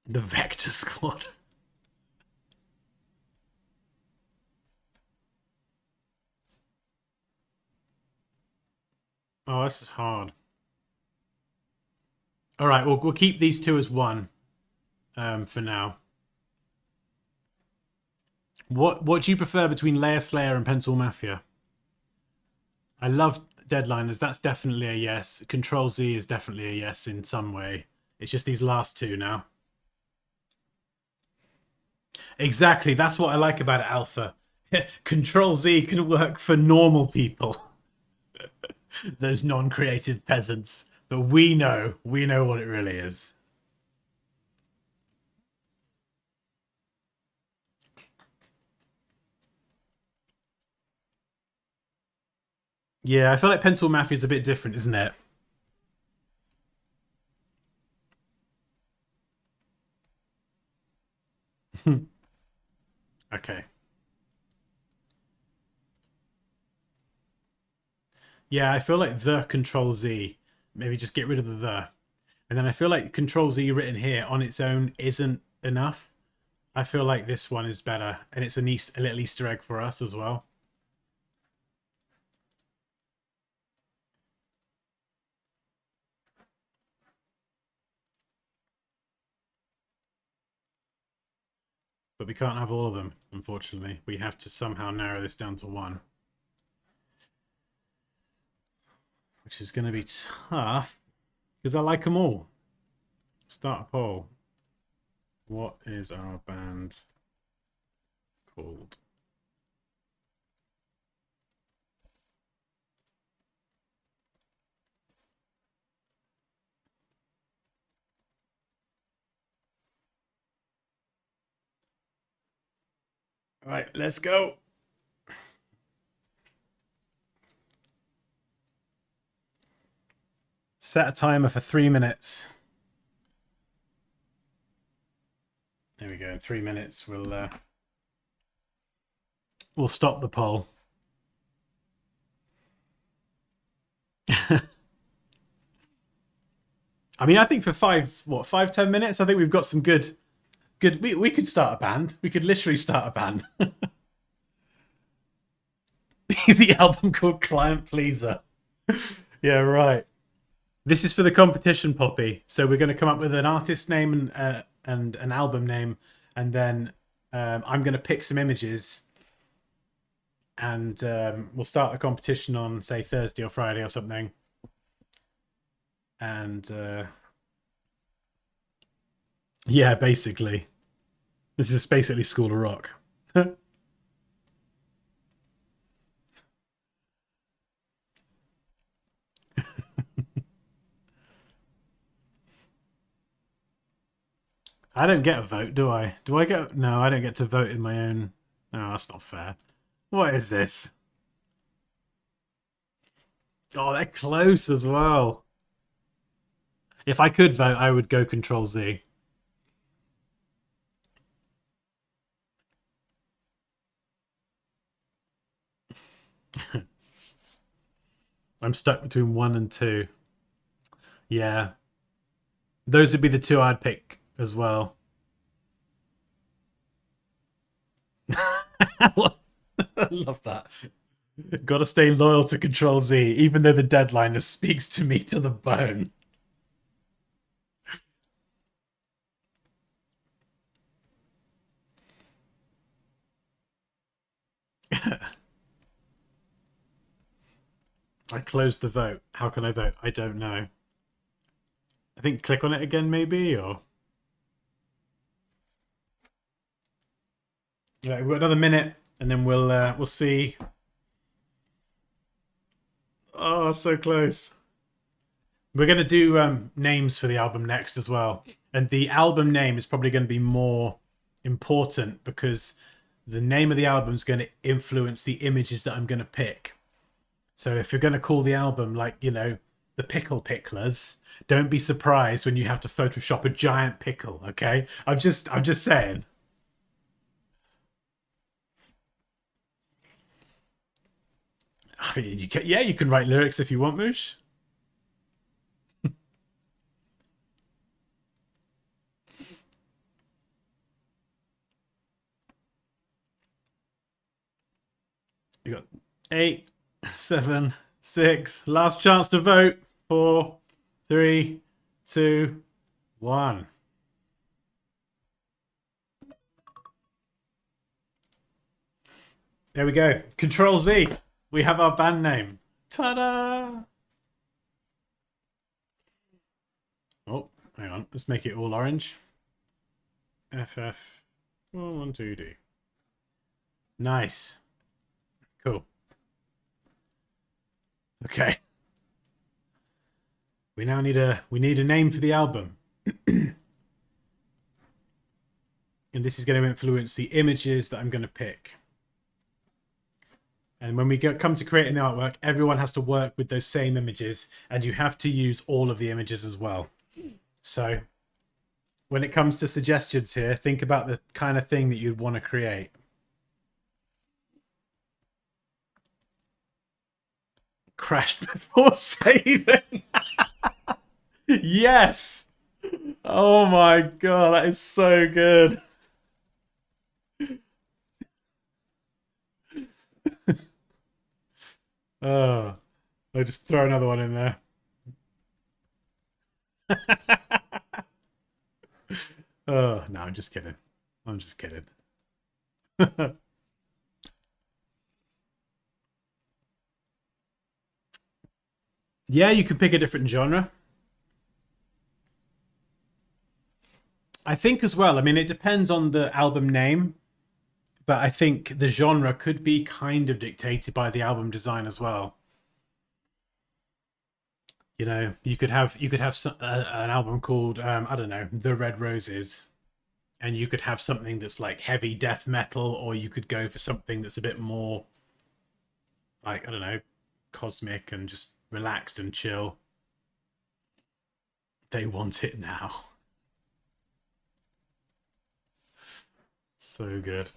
the Vector Squad. Oh, this is hard. All right, we'll keep these two as one for now. What do you prefer between Layer Slayer and Pencil Mafia? I love Deadliners. That's definitely a yes. Control Z is definitely a yes in some way. It's just these last two now. Exactly. That's what I like about it, Alpha. Control Z can work for normal people. Those non-creative peasants. But we know what it really is. Yeah, I feel like Pencil Mafia is a bit different, isn't it? Okay. Yeah, I feel like the Control Z. Maybe just get rid of the. And then I feel like Control Z written here on its own isn't enough. I feel like this one is better, and it's a little Easter egg for us as well. But we can't have all of them, unfortunately. We have to somehow narrow this down to one. Which is going to be tough, because I like them all. Start a poll. What is our band called? All right, let's go. Set a timer for 3 minutes. There we go. In 3 minutes, we'll stop the poll. I mean, I think for 5-10 minutes, I think we've got some good. We could start a band. We could literally start a band. The album called Client Pleaser. Yeah, right. This is for the competition, Poppy. So we're going to come up with an artist name and an album name, and then I'm going to pick some images, and we'll start a competition on, say, Thursday or Friday or something. And yeah, basically, this is basically School of Rock. I don't get a vote, do I? Do I get... No, I don't get to vote in my own... Oh, that's not fair. What is this? Oh, they're close as well. If I could vote, I would go Control Z. I'm stuck between 1 and 2. Yeah. Those would be the two I'd pick as well. I love that. Gotta stay loyal to Control Z, even though the deadline speaks to me to the bone. I closed the vote. How can I vote? I don't know. I think click on it again, maybe, or... Yeah, we've got another minute, and then we'll see. Oh, so close. We're going to do names for the album next as well. And the album name is probably going to be more important because the name of the album is going to influence the images that I'm going to pick. So if you're going to call the album, like, you know, the Pickle Picklers, don't be surprised when you have to Photoshop a giant pickle, okay? I'm just saying. I mean, you can write lyrics if you want, Moosh. You got 8, 7, 6. Last chance to vote. 4, 3, 2, 1. There we go. Control Z. We have our band name. Ta-da! Oh, hang on. Let's make it all orange. FF 112D. Nice. Cool. Okay. We now need a name for the album. And this is going to influence the images that I'm going to pick. And when we come to creating the artwork, everyone has to work with those same images, and you have to use all of the images as well. So when it comes to suggestions here, think about the kind of thing that you'd want to create. Crashed before saving. Yes. Oh my god, that is so good. Oh, I'll just throw another one in there. Oh, no, I'm just kidding. I'm just kidding. Yeah, you could pick a different genre. I think as well. I mean, it depends on the album name, but I think the genre could be kind of dictated by the album design as well. You know, you could have an album called I don't know, The Red Roses, and you could have something that's like heavy death metal, or you could go for something that's a bit more like I don't know, cosmic and just relaxed and chill. They want it now. So good.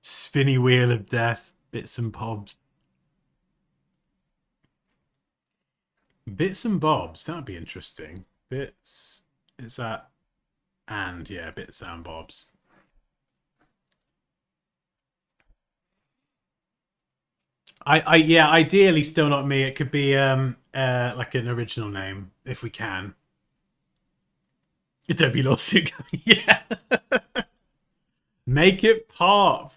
Spinny wheel of death, bits and bobs. Bits and bobs, that'd be interesting. Bits is that and yeah, bits and bobs. I yeah, ideally still not me. It could be like an original name if we can. Don't be lawsuit. Yeah. Make it pop.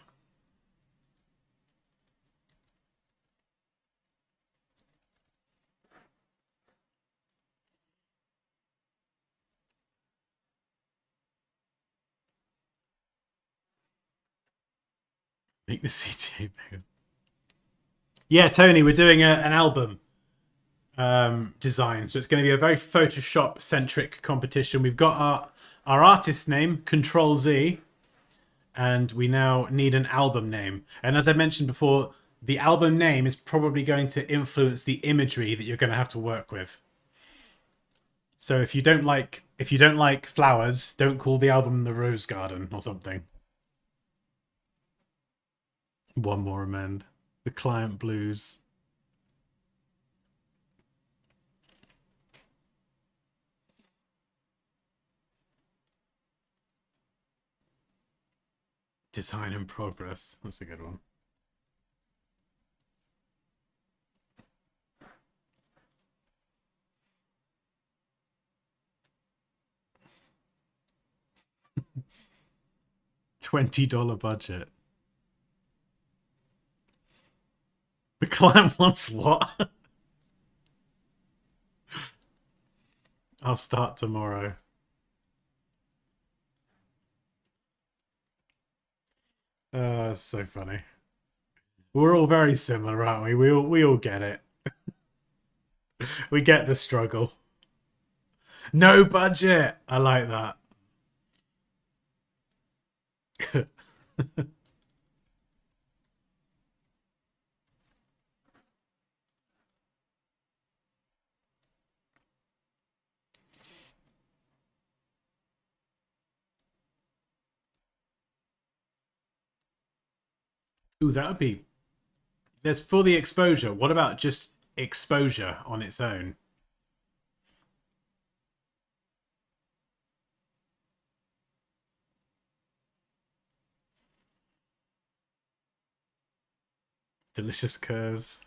Make the CTA bigger. Yeah, Tony, we're doing an album design. So it's going to be a very Photoshop centric competition. We've got our artist name, Control Z, and we now need an album name. And as I mentioned before, the album name is probably going to influence the imagery that you're going to have to work with. So if you don't like flowers, don't call the album The Rose Garden or something. One more amend. The Client Blues. Design in progress. That's a good one. $20 budget. The client wants what? I'll start tomorrow. It's so funny. We're all very similar, aren't we? We all get it. We get the struggle. No budget. I like that. Ooh, that would be. There's for the exposure. What about just exposure on its own? Delicious curves.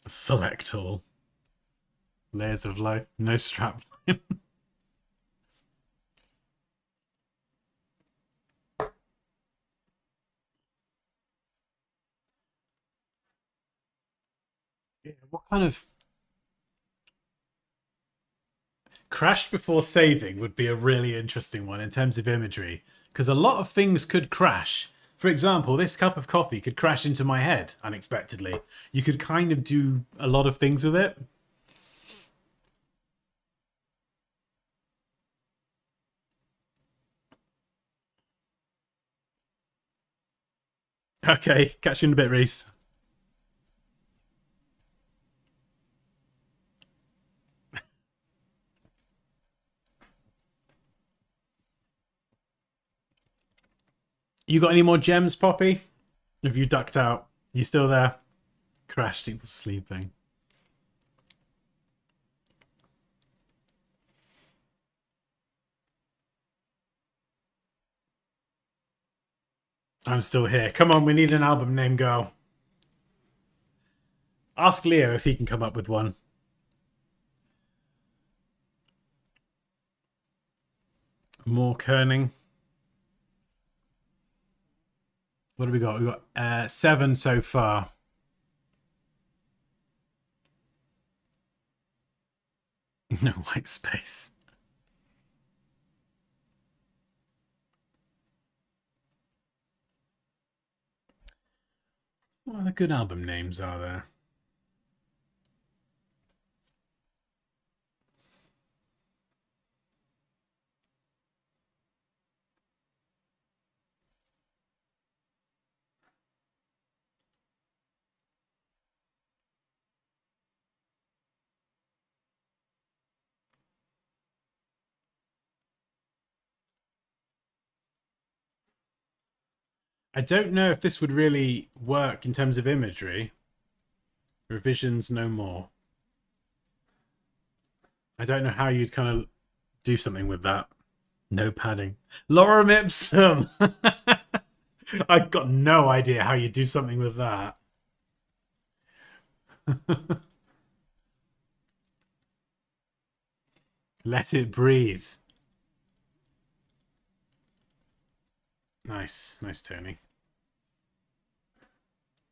Select all. Layers of life. No strap. Yeah, what kind of crash before saving would be a really interesting one in terms of imagery because a lot of things could crash. For example, this cup of coffee could crash into my head unexpectedly. You could kind of do a lot of things with it. Okay, catch you in a bit, Reese. You got any more gems, Poppy? Have you ducked out? You still there? Crashed. He was sleeping. I'm still here. Come on, we need an album name, girl. Ask Leo if he can come up with one. More kerning. What do we got? We've got 7 so far. No white space. What other good album names are there? I don't know if this would really work in terms of imagery. Revisions no more. I don't know how you'd kind of do something with that. No padding. Lorem ipsum. I've got no idea how you do something with that. Let it breathe. Nice. Nice, Tony.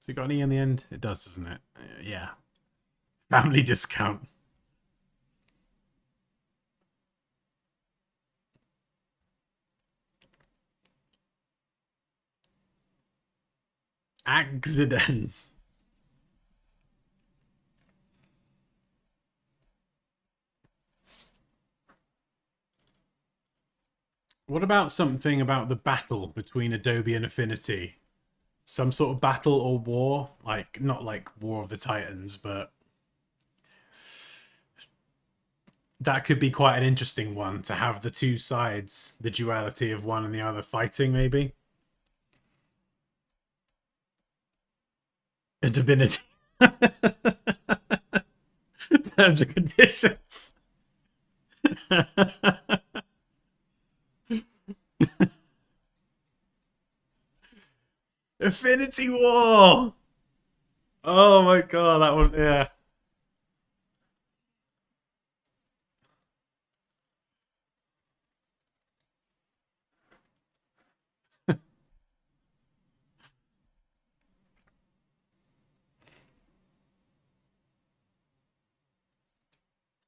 Has it got an E in the end? It does, doesn't it? Yeah. Family discount. Accidents. What about something about the battle between Adobe and Affinity? Some sort of battle or war? Like, not like War of the Titans, but that could be quite an interesting one to have the two sides, the duality of one and the other fighting, maybe. A divinity. Terms and conditions. Affinity War. Oh my god, that one, yeah.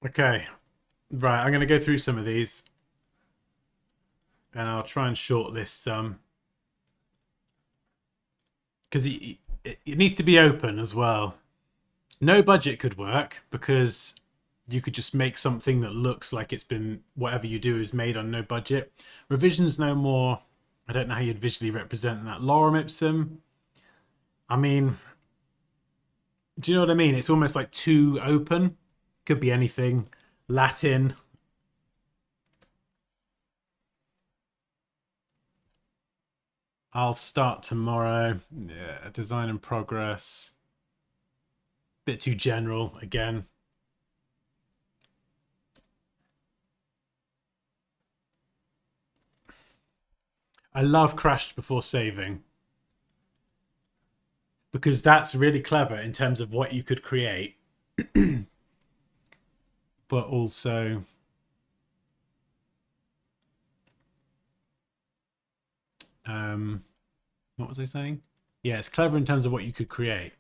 Okay, right. I'm going to go through some of these, and I'll try and shortlist some because it needs to be open as well. No budget could work because you could just make something that looks like it's been whatever you do is made on no budget. Revisions no more. I don't know how you'd visually represent that. Lorem ipsum. I mean, do you know what I mean? It's almost like too open. Could be anything. Latin. I'll start tomorrow. Yeah, design in progress. Bit too general again. I love crashed before saving because that's really clever in terms of what you could create, but also what was I saying? Yeah, it's clever in terms of what you could create,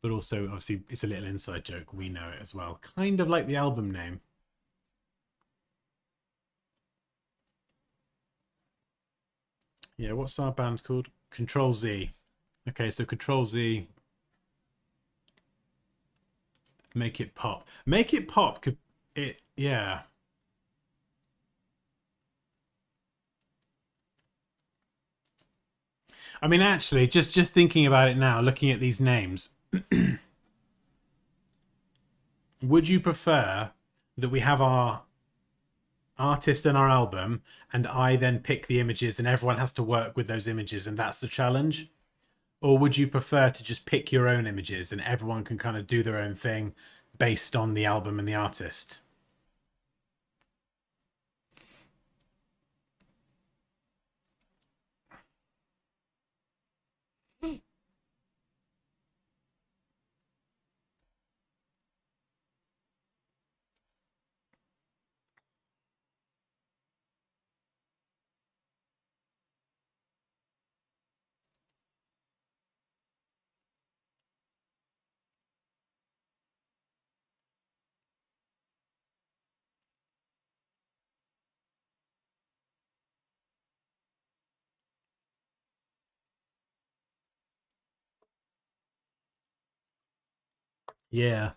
but also obviously it's a little inside joke. We know it as well. Kind of like the album name. Yeah, what's our band called? Control Z. Okay, so Control Z. Make it pop. Make it pop. Could it? Yeah. I mean, actually, just thinking about it now, looking at these names, would you prefer that we have our artist and our album, and I then pick the images, and everyone has to work with those images, and that's the challenge? Or would you prefer to just pick your own images, and everyone can kind of do their own thing based on the album and the artist? Yeah.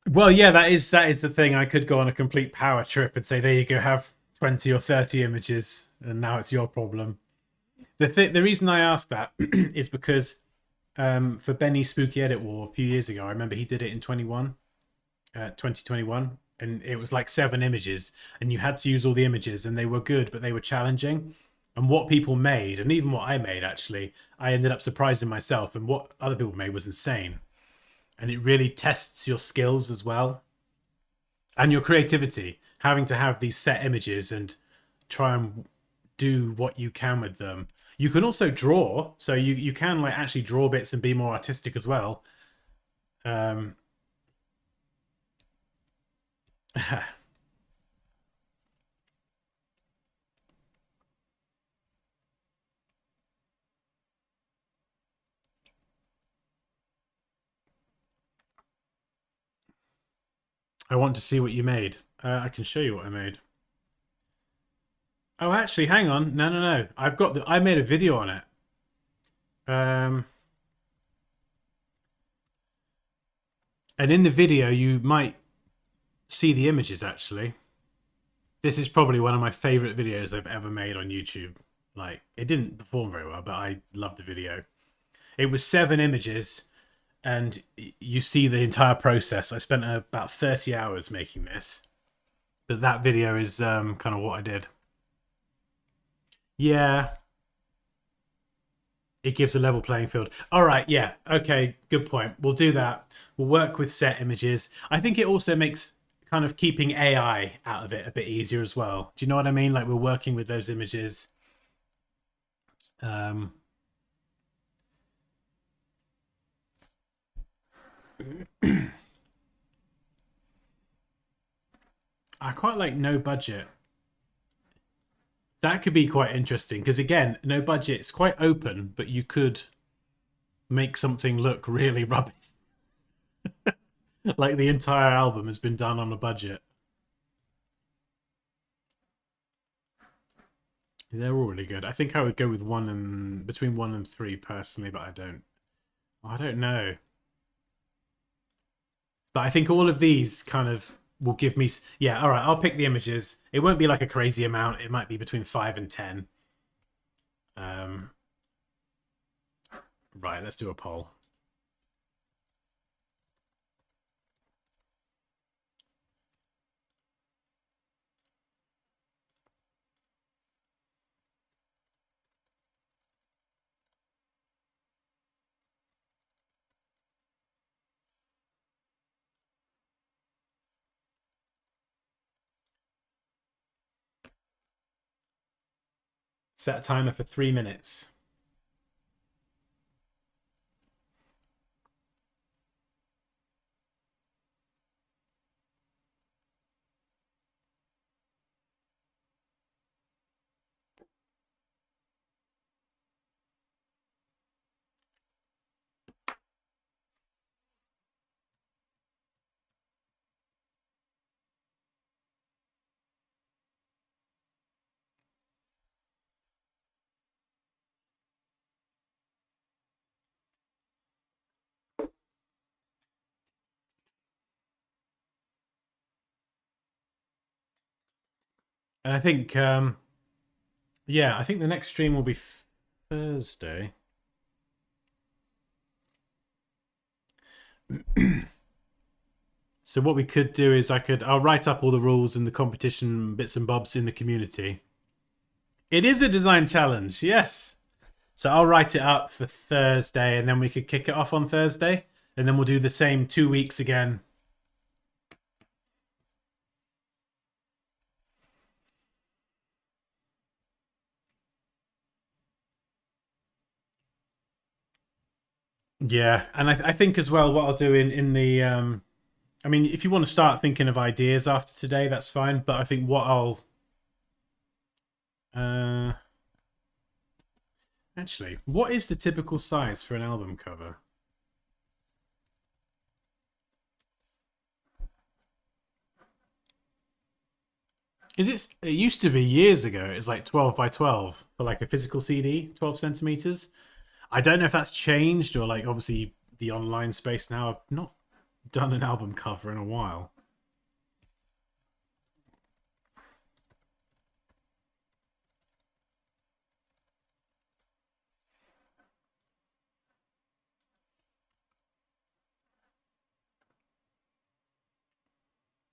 Well, yeah, that is the thing. I could go on a complete power trip and say, "There you go, have 20 or 30 images," and now it's your problem. The reason I ask that is because for Benny's Spooky Edit War a few years ago, I remember he did it in 2021, and it was like 7 images, and you had to use all the images, and they were good, but they were challenging. And what people made, and even what I made, actually, I ended up surprising myself, and what other people made was insane. And it really tests your skills as well and your creativity, having to have these set images and try and do what you can with them. You can also draw, so you can like actually draw bits and be more artistic as well. um I want to see what you made. I can show you what I made. Oh, actually, hang on. No, no, no. I made a video on it. um and in the video you might see the images. Actually, this is probably one of my favorite videos I've ever made on YouTube. Like, it didn't perform very well, but I love the video. It was 7 images, and you see the entire process. I spent about 30 hours making this, but that video is kind of what I did. Yeah, it gives a level playing field. All right, yeah, okay, good point. We'll do that. We'll work with set images. I think it also makes kind of keeping AI out of it a bit easier as well. Do you know what I mean? Like, we're working with those images. Um, I quite like no budget. That could be quite interesting because, again, no budget. It's quite open, but you could make something look really rubbish. Like, the entire album has been done on a budget. They're all really good. I think I would go with one and between 1 and 3 personally, but I don't know. But I think all of these kind of will give me. Yeah, all right. I'll pick the images. It won't be like a crazy amount. It might be between 5 and 10. Um, right. Let's do a poll. Set a timer for 3 minutes. And I think, yeah, I think the next stream will be Thursday. So what we could do is I'll write up all the rules and the competition bits and bobs in the community. It is a design challenge, yes. So I'll write it up for Thursday, and then we could kick it off on Thursday, and then we'll do the same 2 weeks again. Yeah, and I think as well, what I'll do in the I mean, if you want to start thinking of ideas after today, that's fine. But I think what I'll uh actually, what is the typical size for an album cover? Is it? It used to be years ago. It's like 12 by 12 for like a physical CD, 12 centimeters. I don't know if that's changed or like obviously the online space now. I've not done an album cover in a while.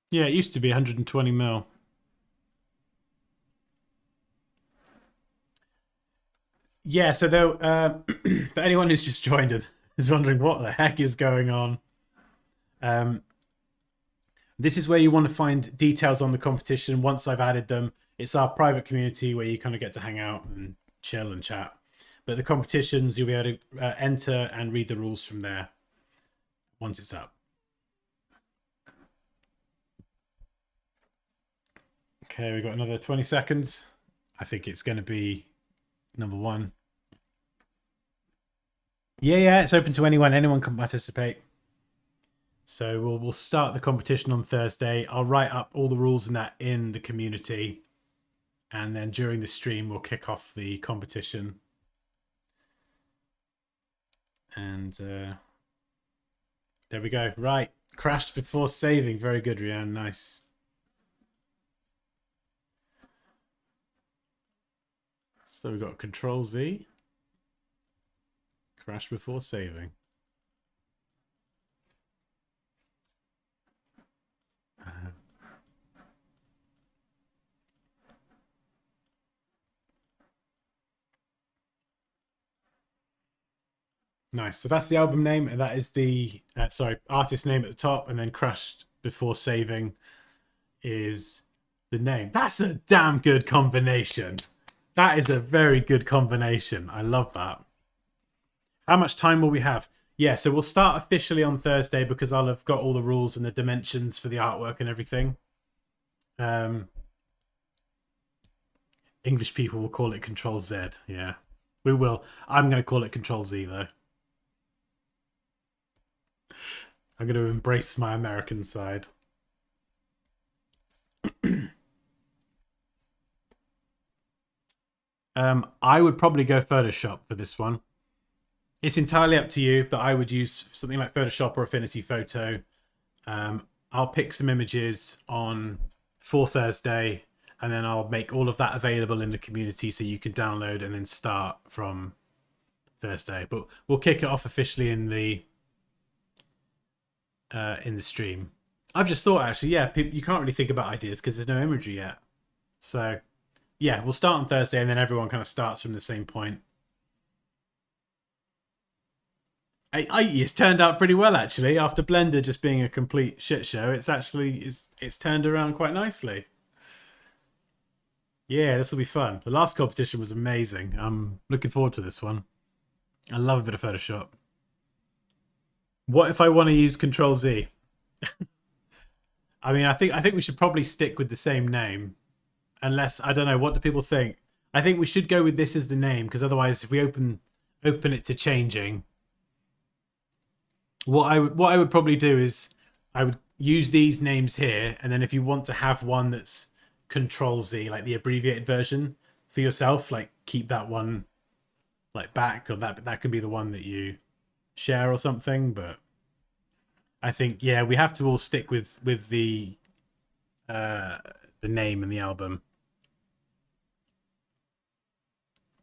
Yeah, it used to be 120 mil. Yeah, so though, for anyone who's just joined and is wondering what the heck is going on, um, this is where you want to find details on the competition. Once I've added them, it's our private community where you kind of get to hang out and chill and chat. But the competitions, you'll be able to enter and read the rules from there once it's up. Okay, we've got another 20 seconds. I think it's going to be number one. Yeah, it's open to anyone. Anyone can participate. So we'll start the competition on Thursday. I'll write up all the rules in that in the community, and then during the stream we'll kick off the competition. And there we go. Right, crashed before saving. Very good, Rianne. Nice. So we've got Control Z. Crash before saving. Nice. So that's the album name, and that is the artist name at the top, and then crashed before saving is the name. That's a damn good combination. That is a very good combination. I love that. How much time will we have? Yeah, so we'll start officially on Thursday because I'll have got all the rules and the dimensions for the artwork and everything. English people will call it Control Z. Yeah, we will. I'm going to call it Control Z though. I'm going to embrace my American side. I would probably go Photoshop for this one. It's entirely up to you, but I would use something like Photoshop or Affinity Photo. I'll pick some images for Thursday, and then I'll make all of that available in the community so you can download and then start from Thursday. But we'll kick it off officially in the stream. I've just thought actually, yeah, you can't really think about ideas because there's no imagery yet. So yeah, we'll start on Thursday, and then everyone kind of starts from the same point. It's turned out pretty well actually. After Blender just being a complete shit show, it's turned around quite nicely. Yeah, this will be fun. The last competition was amazing. I'm looking forward to this one. I love a bit of Photoshop. What if I want to use Control Z? I mean, I think we should probably stick with the same name, unless I don't know. What do people think? I think we should go with this as the name because otherwise, if we open it to changing, what I would probably do is I would use these names here, and then if you want to have one that's Control Z, like the abbreviated version for yourself, like keep that one like back, or that could be the one that you share or something. But I think yeah, we have to all stick with the name and the album.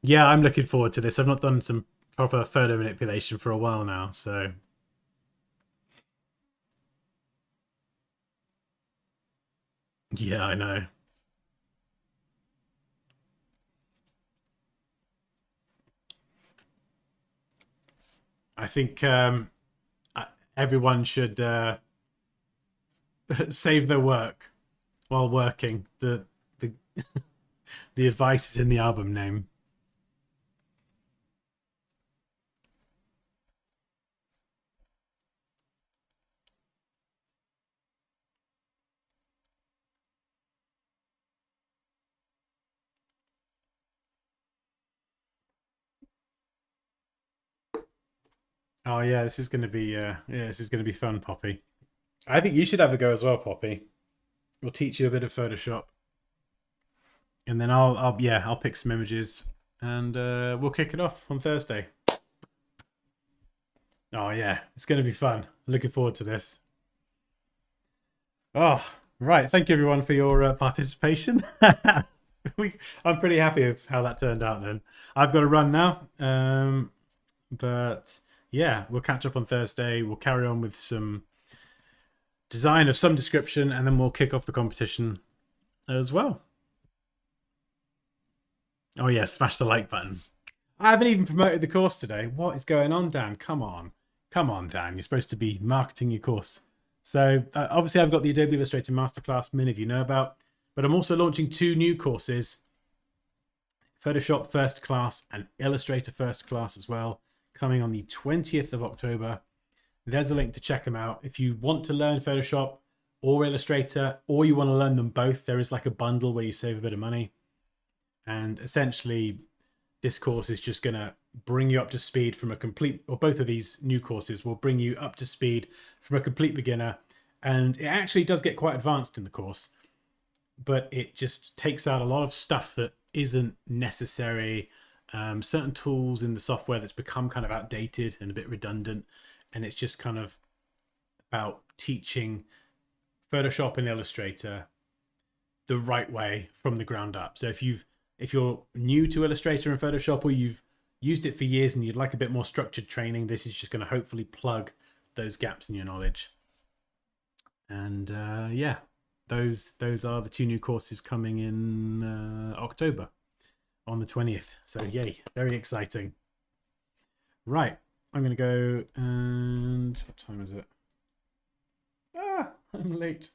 Yeah, I'm looking forward to this. I've not done some proper photo manipulation for a while now, so yeah, I know. I think everyone should save their work while working. The the advice is in the album name. Oh yeah, this is going to be this is going to be fun, Poppy. I think you should have a go as well, Poppy. We'll teach you a bit of Photoshop, and then I'll pick some images, and we'll kick it off on Thursday. Oh yeah, it's going to be fun. Looking forward to this. Oh, right. Thank you everyone for your participation. I'm pretty happy with how that turned out then. I've got to run now. But yeah, we'll catch up on Thursday. We'll carry on with some design of some description, and then we'll kick off the competition as well. Oh yeah, smash the like button. I haven't even promoted the course today. What is going on, Dan? Come on. Come on, Dan. You're supposed to be marketing your course. So obviously I've got the Adobe Illustrator Masterclass, many of you know about, but I'm also launching 2 new courses, Photoshop First Class and Illustrator First Class as well, coming on the 20th of October. There's a link to check them out. If you want to learn Photoshop or Illustrator, or you want to learn them both, there is like a bundle where you save a bit of money. And essentially, this course is just going to bring you up to speed from a complete, or both of these new courses will bring you up to speed from a complete beginner. And it actually does get quite advanced in the course, but it just takes out a lot of stuff that isn't necessary. Certain tools in the software that's become kind of outdated and a bit redundant. And it's just kind of about teaching Photoshop and Illustrator the right way from the ground up. So if you're new to Illustrator and Photoshop, or you've used it for years and you'd like a bit more structured training, this is just going to hopefully plug those gaps in your knowledge. And yeah, those are the 2 new courses coming in October on the 20th. So yay, very exciting. Right, I'm going to go, and what time is it? I'm late.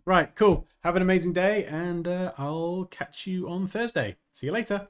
Right, cool. Have an amazing day, and I'll catch you on Thursday. See you later.